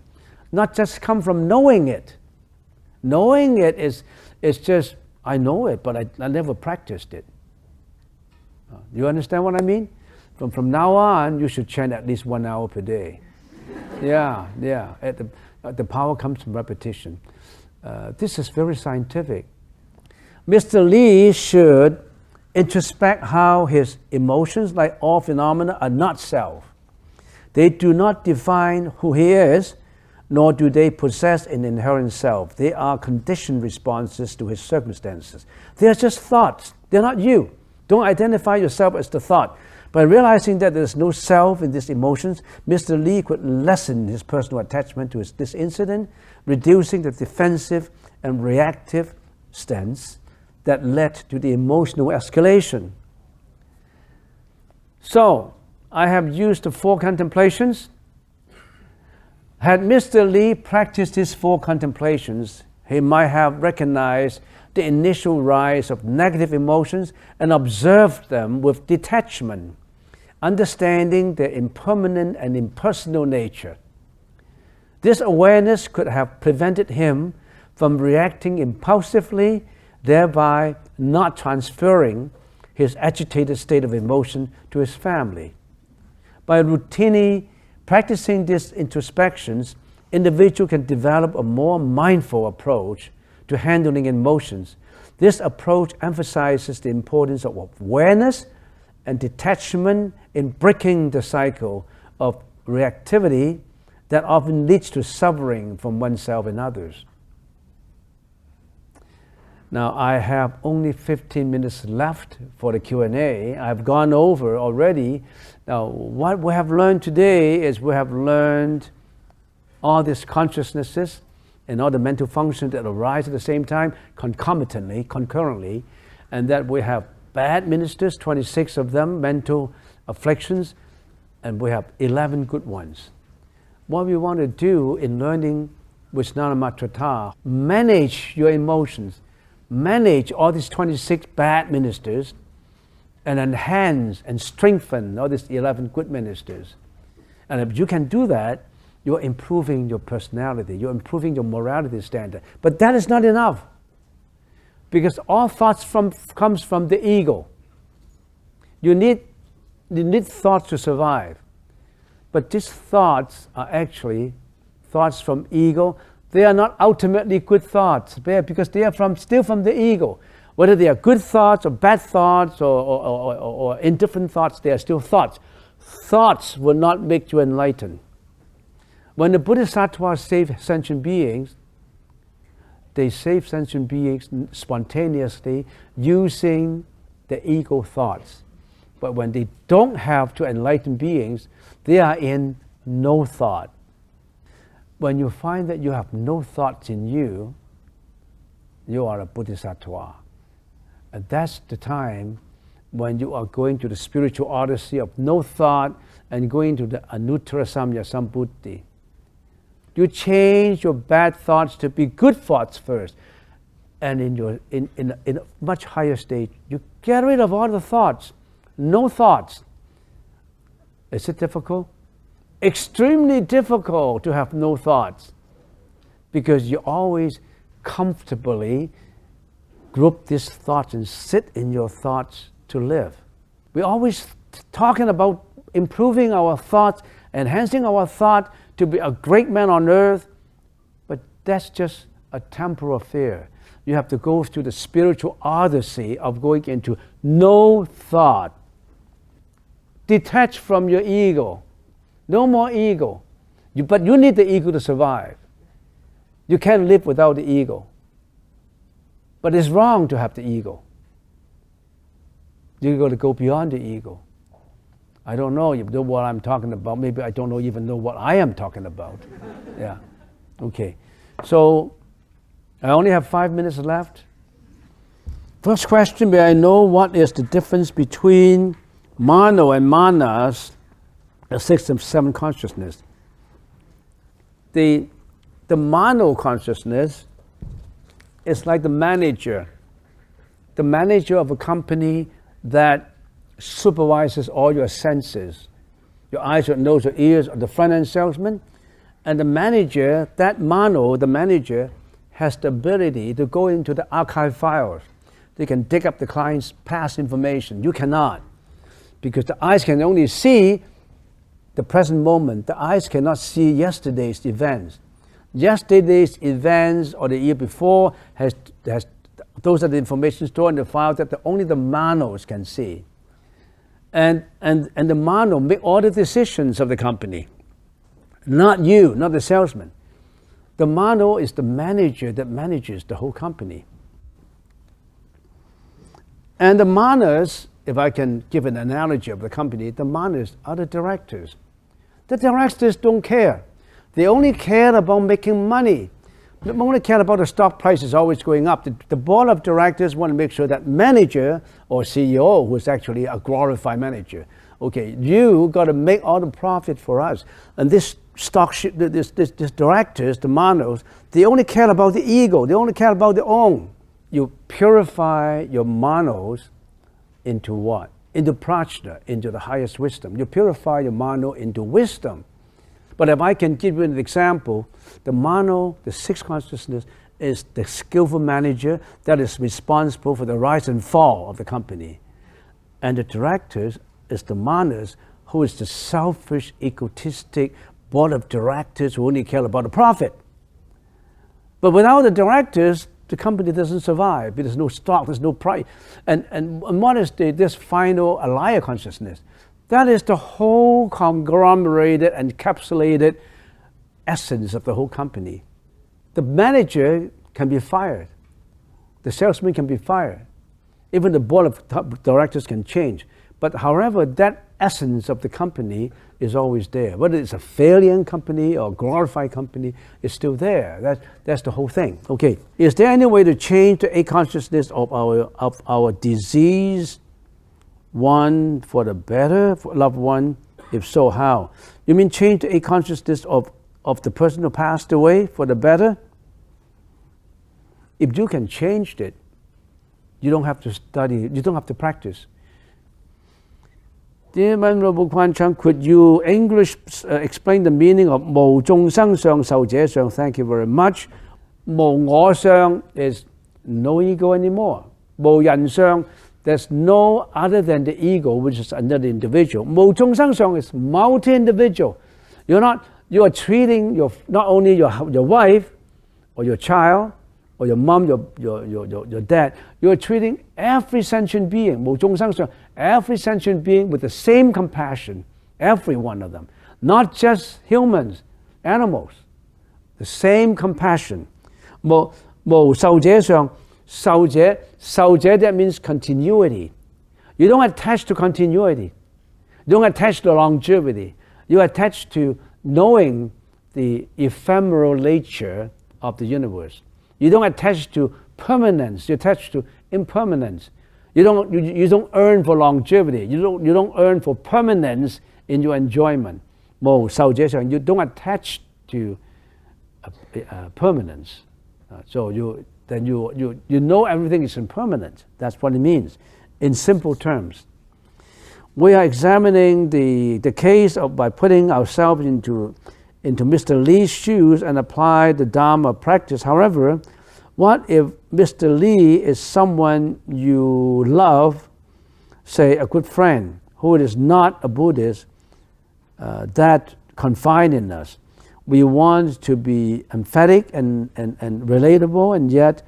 not just come from knowing it. Knowing it is just, I know it, but I never practiced it. You understand what I mean? From now on, you should chant at least 1 hour per day. Yeah. The power comes from repetition. This is very scientific. Mr. Lee should introspect how his emotions, like all phenomena, are not self. They do not define who he is, nor do they possess an inherent self. They are conditioned responses to his circumstances. They are just thoughts. They're not you. Don't identify yourself as the thought. By realizing that there's no self in these emotions, Mr. Lee could lessen his personal attachment to this incident, reducing the defensive and reactive stance that led to the emotional escalation. So, I have used the 4 contemplations. Had Mr. Lee practiced his 4 contemplations, he might have recognized the initial rise of negative emotions and observed them with detachment, understanding their impermanent and impersonal nature. This awareness could have prevented him from reacting impulsively, thereby not transferring his agitated state of emotion to his family. By routinely practicing these introspections, individual can develop a more mindful approach to handling emotions. This approach emphasizes the importance of awareness and detachment in breaking the cycle of reactivity that often leads to suffering from oneself and others. Now, I have only 15 minutes left for the Q&A. I've gone over already. Now, what we have learned today is we have learned all these consciousnesses and all the mental functions that arise at the same time, concomitantly, concurrently, and that we have bad ministers, 26 of them, mental afflictions, and we have 11 good ones. What we want to do in learning Vijnanamatrata, manage your emotions, manage all these 26 bad ministers, and enhance and strengthen all these 11 good ministers. And if you can do that, you're improving your personality, you're improving your morality standard. But that is not enough, because all thoughts comes from the ego. You need thoughts to survive. But these thoughts are actually thoughts from ego. They are not ultimately good thoughts, because they are still from the ego. Whether they are good thoughts or bad thoughts or indifferent thoughts, they are still thoughts. Thoughts will not make you enlightened. When the Bodhisattvas save sentient beings, they save sentient beings spontaneously using the ego thoughts. But when they don't have to enlighten beings, they are in no thought. When you find that you have no thoughts in you, you are a Bodhisattva. And that's the time when you are going to the spiritual odyssey of no thought and going to the Anuttara Samya Sambuddhi. You change your bad thoughts to be good thoughts first. And in a much higher stage, you get rid of all the thoughts. No thoughts. Is it difficult? Extremely difficult to have no thoughts, because you always comfortably group these thoughts and sit in your thoughts to live. We're always talking about improving our thoughts, enhancing our thought to be a great man on earth, but that's just a temporal affair. You have to go through the spiritual odyssey of going into no thought. Detach from your ego. No more ego. But you need the ego to survive. You can't live without the ego. But it's wrong to have the ego. You've got to go beyond the ego. I don't know what I'm talking about. Maybe I don't even know what I am talking about. Yeah. Okay. So I only have 5 minutes left. First question, may I know what is the difference between Mano and Manas, the 6 and 7 consciousness? The Mano consciousness is like the manager of a company that supervises all your senses. Your eyes, your nose, your ears, or the front-end salesman. And the manager, that Mano, the manager, has the ability to go into the archive files. They can dig up the client's past information. You cannot, because the eyes can only see the present moment. The eyes cannot see yesterday's events. Yesterday's events or the year before has those are the information stored in the file that only the manos can see. And the mano make all the decisions of the company. Not you, not the salesman. The mano is the manager that manages the whole company. And the manas, if I can give an analogy of the company, the manas are the directors. The directors don't care. They only care about making money. They only care about the stock prices always going up. The board of directors want to make sure that manager or CEO, who is actually a glorified manager, okay, you got to make all the profit for us. And this directors, the manos, they only care about the ego. They only care about their own. You purify your manos into what? Into prajna, into the highest wisdom. You purify your mano into wisdom. But if I can give you an example, the mano, the sixth consciousness, is the skillful manager that is responsible for the rise and fall of the company. And the directors is the manas, who is the selfish, egotistic board of directors who only care about the profit. But without the directors, the company doesn't survive. There's no stock, there's no price. And what is this final Alaya consciousness? That is the whole conglomerated and encapsulated essence of the whole company. The manager can be fired. The salesman can be fired. Even the board of directors can change. But however, that essence of the company is always there. Whether it's a failing company or a glorified company, it's still there. That's the whole thing. Okay, is there any way to change the eight consciousness of our diseased one for the better, for loved one? If so, how? You mean change the eight consciousness of the person who passed away for the better? If you can change it, you don't have to study, you don't have to practice. Dear Venerable Guan Cheng, could you English explain the meaning of 無眾生相受者相? Thank you very much. 無我相 is no ego anymore. 無人相, there's no other than the ego, which is another individual. 無眾生相 is multi-individual. You are treating not only your wife or your child or your mom, your dad, you are treating every sentient being, 無眾生相, every sentient being with the same compassion, every one of them. Not just humans, animals, the same compassion. 無受者相, 受者, that means continuity. You don't attach to continuity. You don't attach to longevity. You attach to knowing the ephemeral nature of the universe. You don't attach to permanence. You attach to impermanence. You don't earn for longevity. You don't earn for permanence in your enjoyment. 無受者相, you don't attach to permanence. So you know everything is impermanent. That's what it means in simple terms. We are examining the case by putting ourselves into Mr. Lee's shoes and apply the Dharma practice. However, what if Mr. Lee is someone you love, say a good friend, who is not a Buddhist, that confide in us? We want to be emphatic and relatable, and yet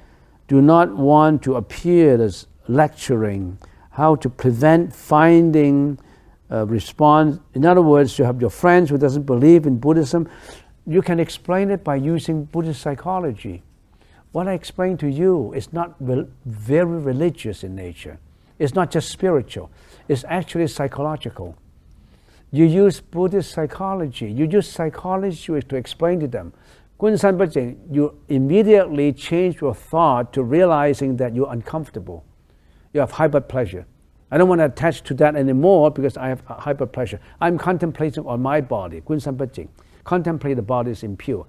do not want to appear as lecturing. How to prevent finding a response. In other words, you have your friends who doesn't believe in Buddhism. You can explain it by using Buddhist psychology. What I explained to you is not very religious in nature. It's not just spiritual. It's actually psychological. You use Buddhist psychology. You use psychology to explain to them. You immediately change your thought to realizing that you're uncomfortable. You have hyper pleasure. I don't want to attach to that anymore because I have hyper pleasure. I'm contemplating on my body. Contemplate the body is impure.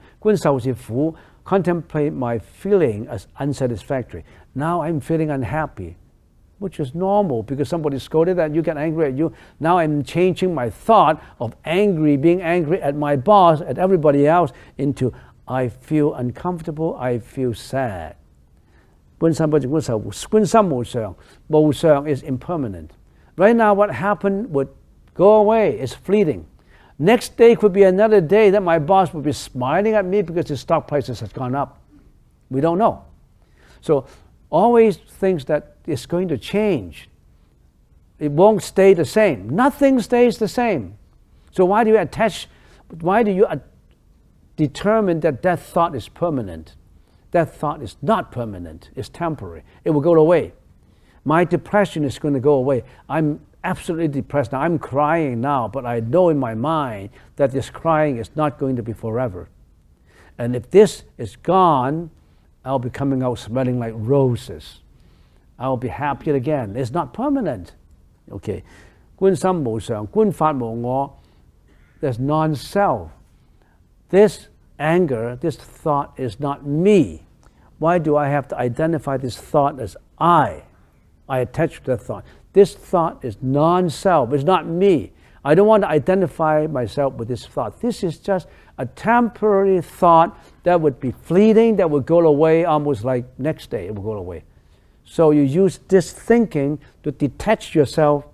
Contemplate my feeling as unsatisfactory. Now I'm feeling unhappy, which is normal because somebody scolded and you get angry at you. Now I'm changing my thought of being angry at my boss, at everybody else, into I feel uncomfortable, I feel sad. 觀心無常, 無常 is impermanent. Right now what happened would go away, it's fleeting. Next day could be another day that my boss would be smiling at me because his stock prices has gone up. We don't know. So always thinks that it's going to change. It won't stay the same. Nothing stays the same. So why do you determine that that thought is permanent? That thought is not permanent. It's temporary. It will go away. My depression is going to go away. I'm absolutely depressed now. I'm crying now, but I know in my mind that this crying is not going to be forever. And if this is gone, I'll be coming out smelling like roses. I'll be happy again. It's not permanent. Okay. 觀心無常，觀法無我. There's non-self. This anger, this thought is not me. Why do I have to identify this thought as I? I attach to the thought. This thought is non-self. It's not me. I don't want to identify myself with this thought. This is just a temporary thought that would be fleeting, that would go away almost like next day it will go away. So you use this thinking to detach yourself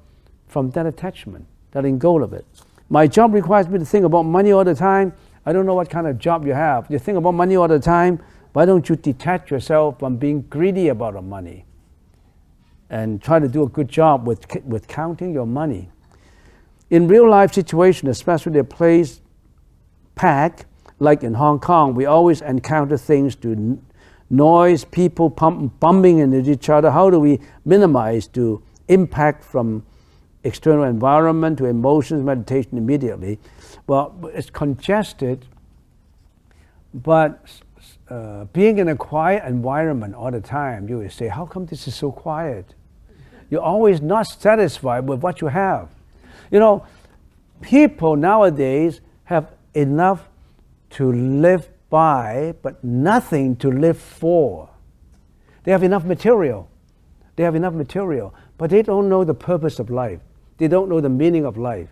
from that attachment, letting go of it. My job requires me to think about money all the time. I don't know what kind of job you have. You think about money all the time. Why don't you detach yourself from being greedy about the money and try to do a good job with counting your money? In real life situations, especially a place packed, like in Hong Kong, we always encounter things to noise, people bumping into each other. How do we minimize the impact from external environment to emotions, meditation immediately? Well, it's congested, but being in a quiet environment all the time, you will say, how come this is so quiet? You're always not satisfied with what you have. You know, people nowadays have enough to live by, but nothing to live for. They have enough material. But they don't know the purpose of life. They don't know the meaning of life.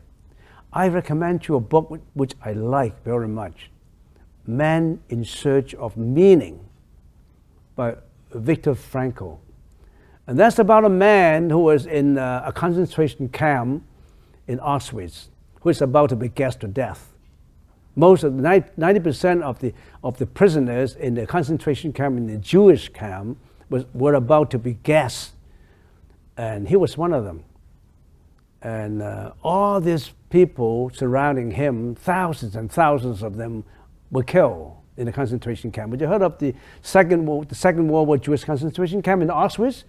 I recommend you a book which I like very much, Man in Search of Meaning by Viktor Frankl. And that's about a man who was in a concentration camp in Auschwitz, who is about to be gassed to death. Most of the 90% of the prisoners in the concentration camp, in the Jewish camp, were about to be gassed, and he was one of them. And all these people surrounding him, thousands and thousands of them, were killed in the concentration camp. But you heard of the Second World War Jewish concentration camp in Auschwitz?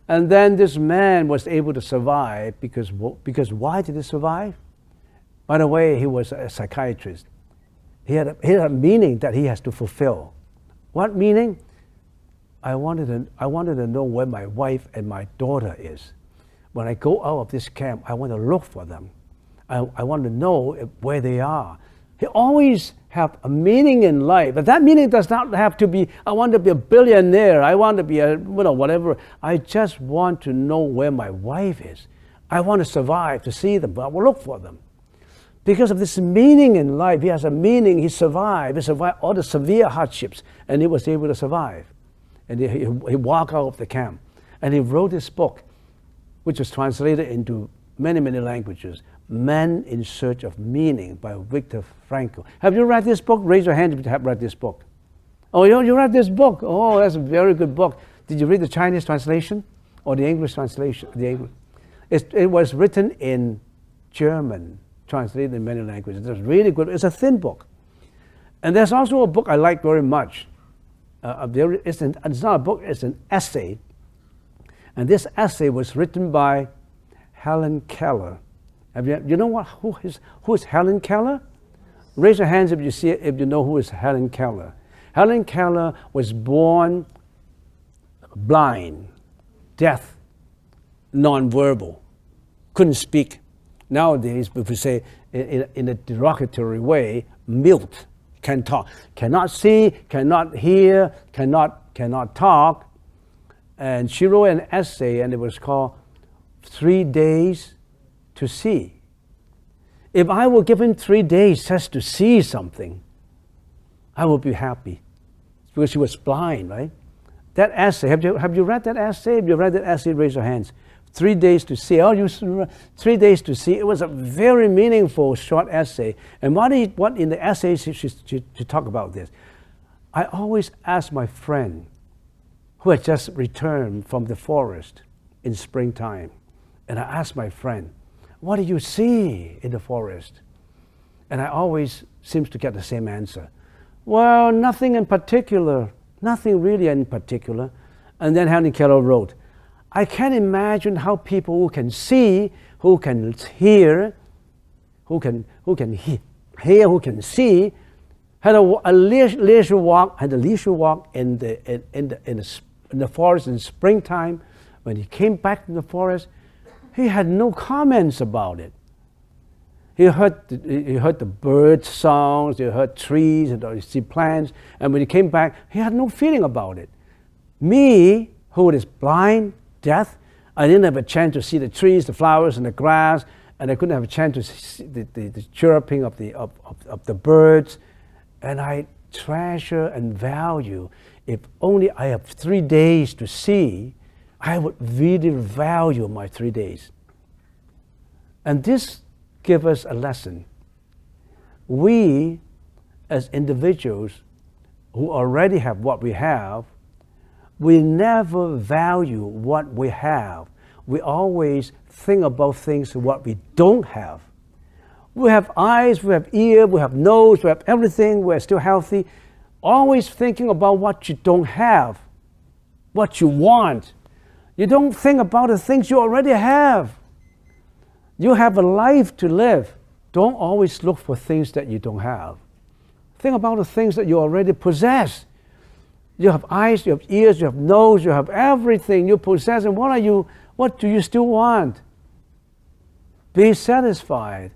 And then this man was able to survive because why did he survive? By the way, he was a psychiatrist. He had a meaning that he has to fulfill. What meaning? I wanted to know where my wife and my daughter is. When I go out of this camp, I want to look for them. I want to know where they are. He always have a meaning in life, but that meaning does not have to be, I want to be a billionaire, I want to be a, whatever. I just want to know where my wife is. I want to survive to see them, but I will look for them. Because of this meaning in life, he has a meaning, he survived all the severe hardships, and he was able to survive. And he walked out of the camp, and he wrote this book, which was translated into many, many languages, Man in Search of Meaning by Viktor Frankl. Have you read this book? Raise your hand if you have read this book. Oh, you read this book? Oh, that's a very good book. Did you read the Chinese translation or the English translation? It was written in German, translated in many languages. It's really good. It's a thin book. And there's also a book I like very much. It's not a book, it's an essay. And this essay was written by Helen Keller. You know who is Helen Keller? Raise your hands if you know who is Helen Keller. Helen Keller was born blind, deaf, nonverbal, couldn't speak. Nowadays, if we say in a derogatory way, mute, can talk, cannot see, cannot hear, cannot talk. And she wrote an essay, and it was called 3 Days to See. If I were given 3 days just to see something, I would be happy. Because she was blind, right? That essay, have you read that essay? If you read that essay, raise your hands. 3 days to see. 3 days to see. It was a very meaningful short essay. And what in the essay she talk about this? I always ask my friend who had just returned from the forest in springtime. And I asked my friend, what do you see in the forest? And I always seems to get the same answer. Well, nothing in particular. Nothing really in particular. And then Helen Keller wrote, I can't imagine how people who can see, who can hear, who can hear, who can see, had a leisure walk in the forest in springtime. When he came back from the forest, he had no comments about it. He heard the bird songs, he heard trees, he see plants, and when he came back, he had no feeling about it. Me, who is blind, deaf, I didn't have a chance to see the trees, the flowers, and the grass, and I couldn't have a chance to see the chirping of the birds. And I treasure and value. If only I have 3 days to see, I would really value my 3 days. And this gives us a lesson. We, as individuals who already have what we have, we never value what we have. We always think about things what we don't have. We have eyes, we have ears, we have nose, we have everything, we're still healthy. Always thinking about what you don't have, what you want. You don't think about the things you already have. You have a life to live. Don't always look for things that you don't have. Think about the things that you already possess. You have eyes, you have ears, you have nose, you have everything you possess. And what do you still want? Be satisfied.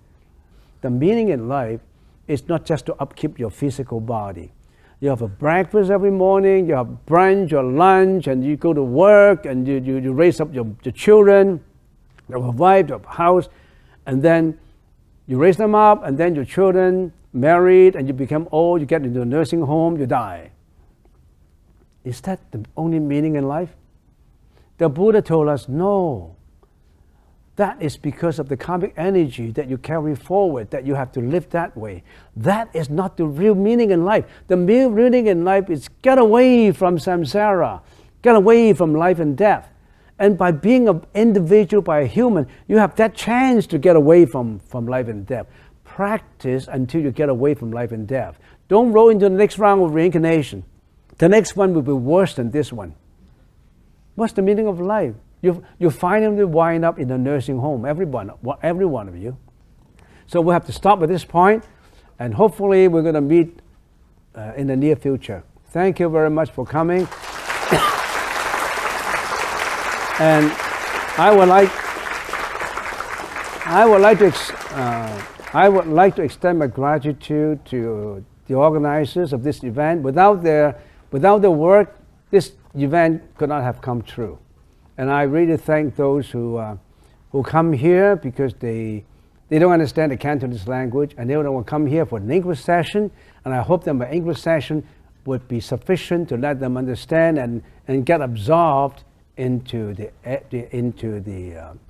The meaning in life is not just to upkeep your physical body. You have a breakfast every morning, you have brunch or lunch, and you go to work, and you raise up your children, you have a wife, you have a house, and then you raise them up, and then your children married, and you become old, you get into a nursing home, you die. Is that the only meaning in life? The Buddha told us, no. That is because of the karmic energy that you carry forward, that you have to live that way. That is not the real meaning in life. The real meaning in life is get away from samsara, get away from life and death. And by being an individual, by a human, you have that chance to get away from life and death. Practice until you get away from life and death. Don't roll into the next round of reincarnation. The next one will be worse than this one. What's the meaning of life? You finally wind up in a nursing home, every one of you. So we have to stop at this point, and hopefully we're going to meet in the near future. Thank you very much for coming. And I would like to extend my gratitude to the organizers of this event. Without their work, this event could not have come true. And I really thank those who come here because they don't understand the Cantonese language, and they don't come here for an English session. And I hope that my English session would be sufficient to let them understand and get absorbed into the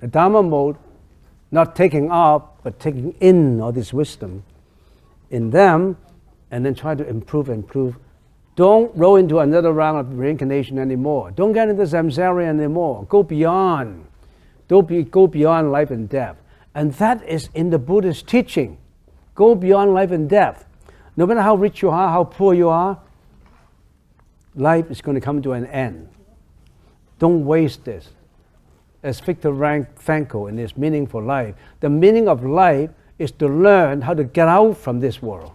Dharma mode, not taking up but taking in all this wisdom in them, and then try to improve. Don't roll into another round of reincarnation anymore. Don't get into samsara anymore. Go beyond. Go beyond life and death. And that is in the Buddhist teaching. Go beyond life and death. No matter how rich you are, how poor you are, life is going to come to an end. Don't waste this. As Viktor Frankl in his Meaningful Life, the meaning of life is to learn how to get out from this world.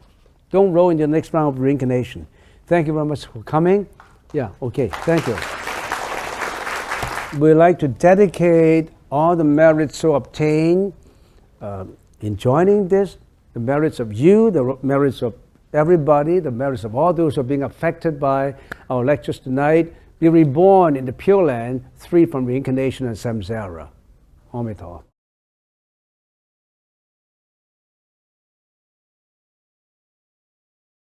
Don't roll into the next round of reincarnation. Thank you very much for coming. Yeah, okay, thank you. We'd like to dedicate all the merits so obtained in joining this, the merits of you, the merits of everybody, the merits of all those who are being affected by our lectures tonight, be reborn in the Pure Land, free from reincarnation and samsara. Om Tho.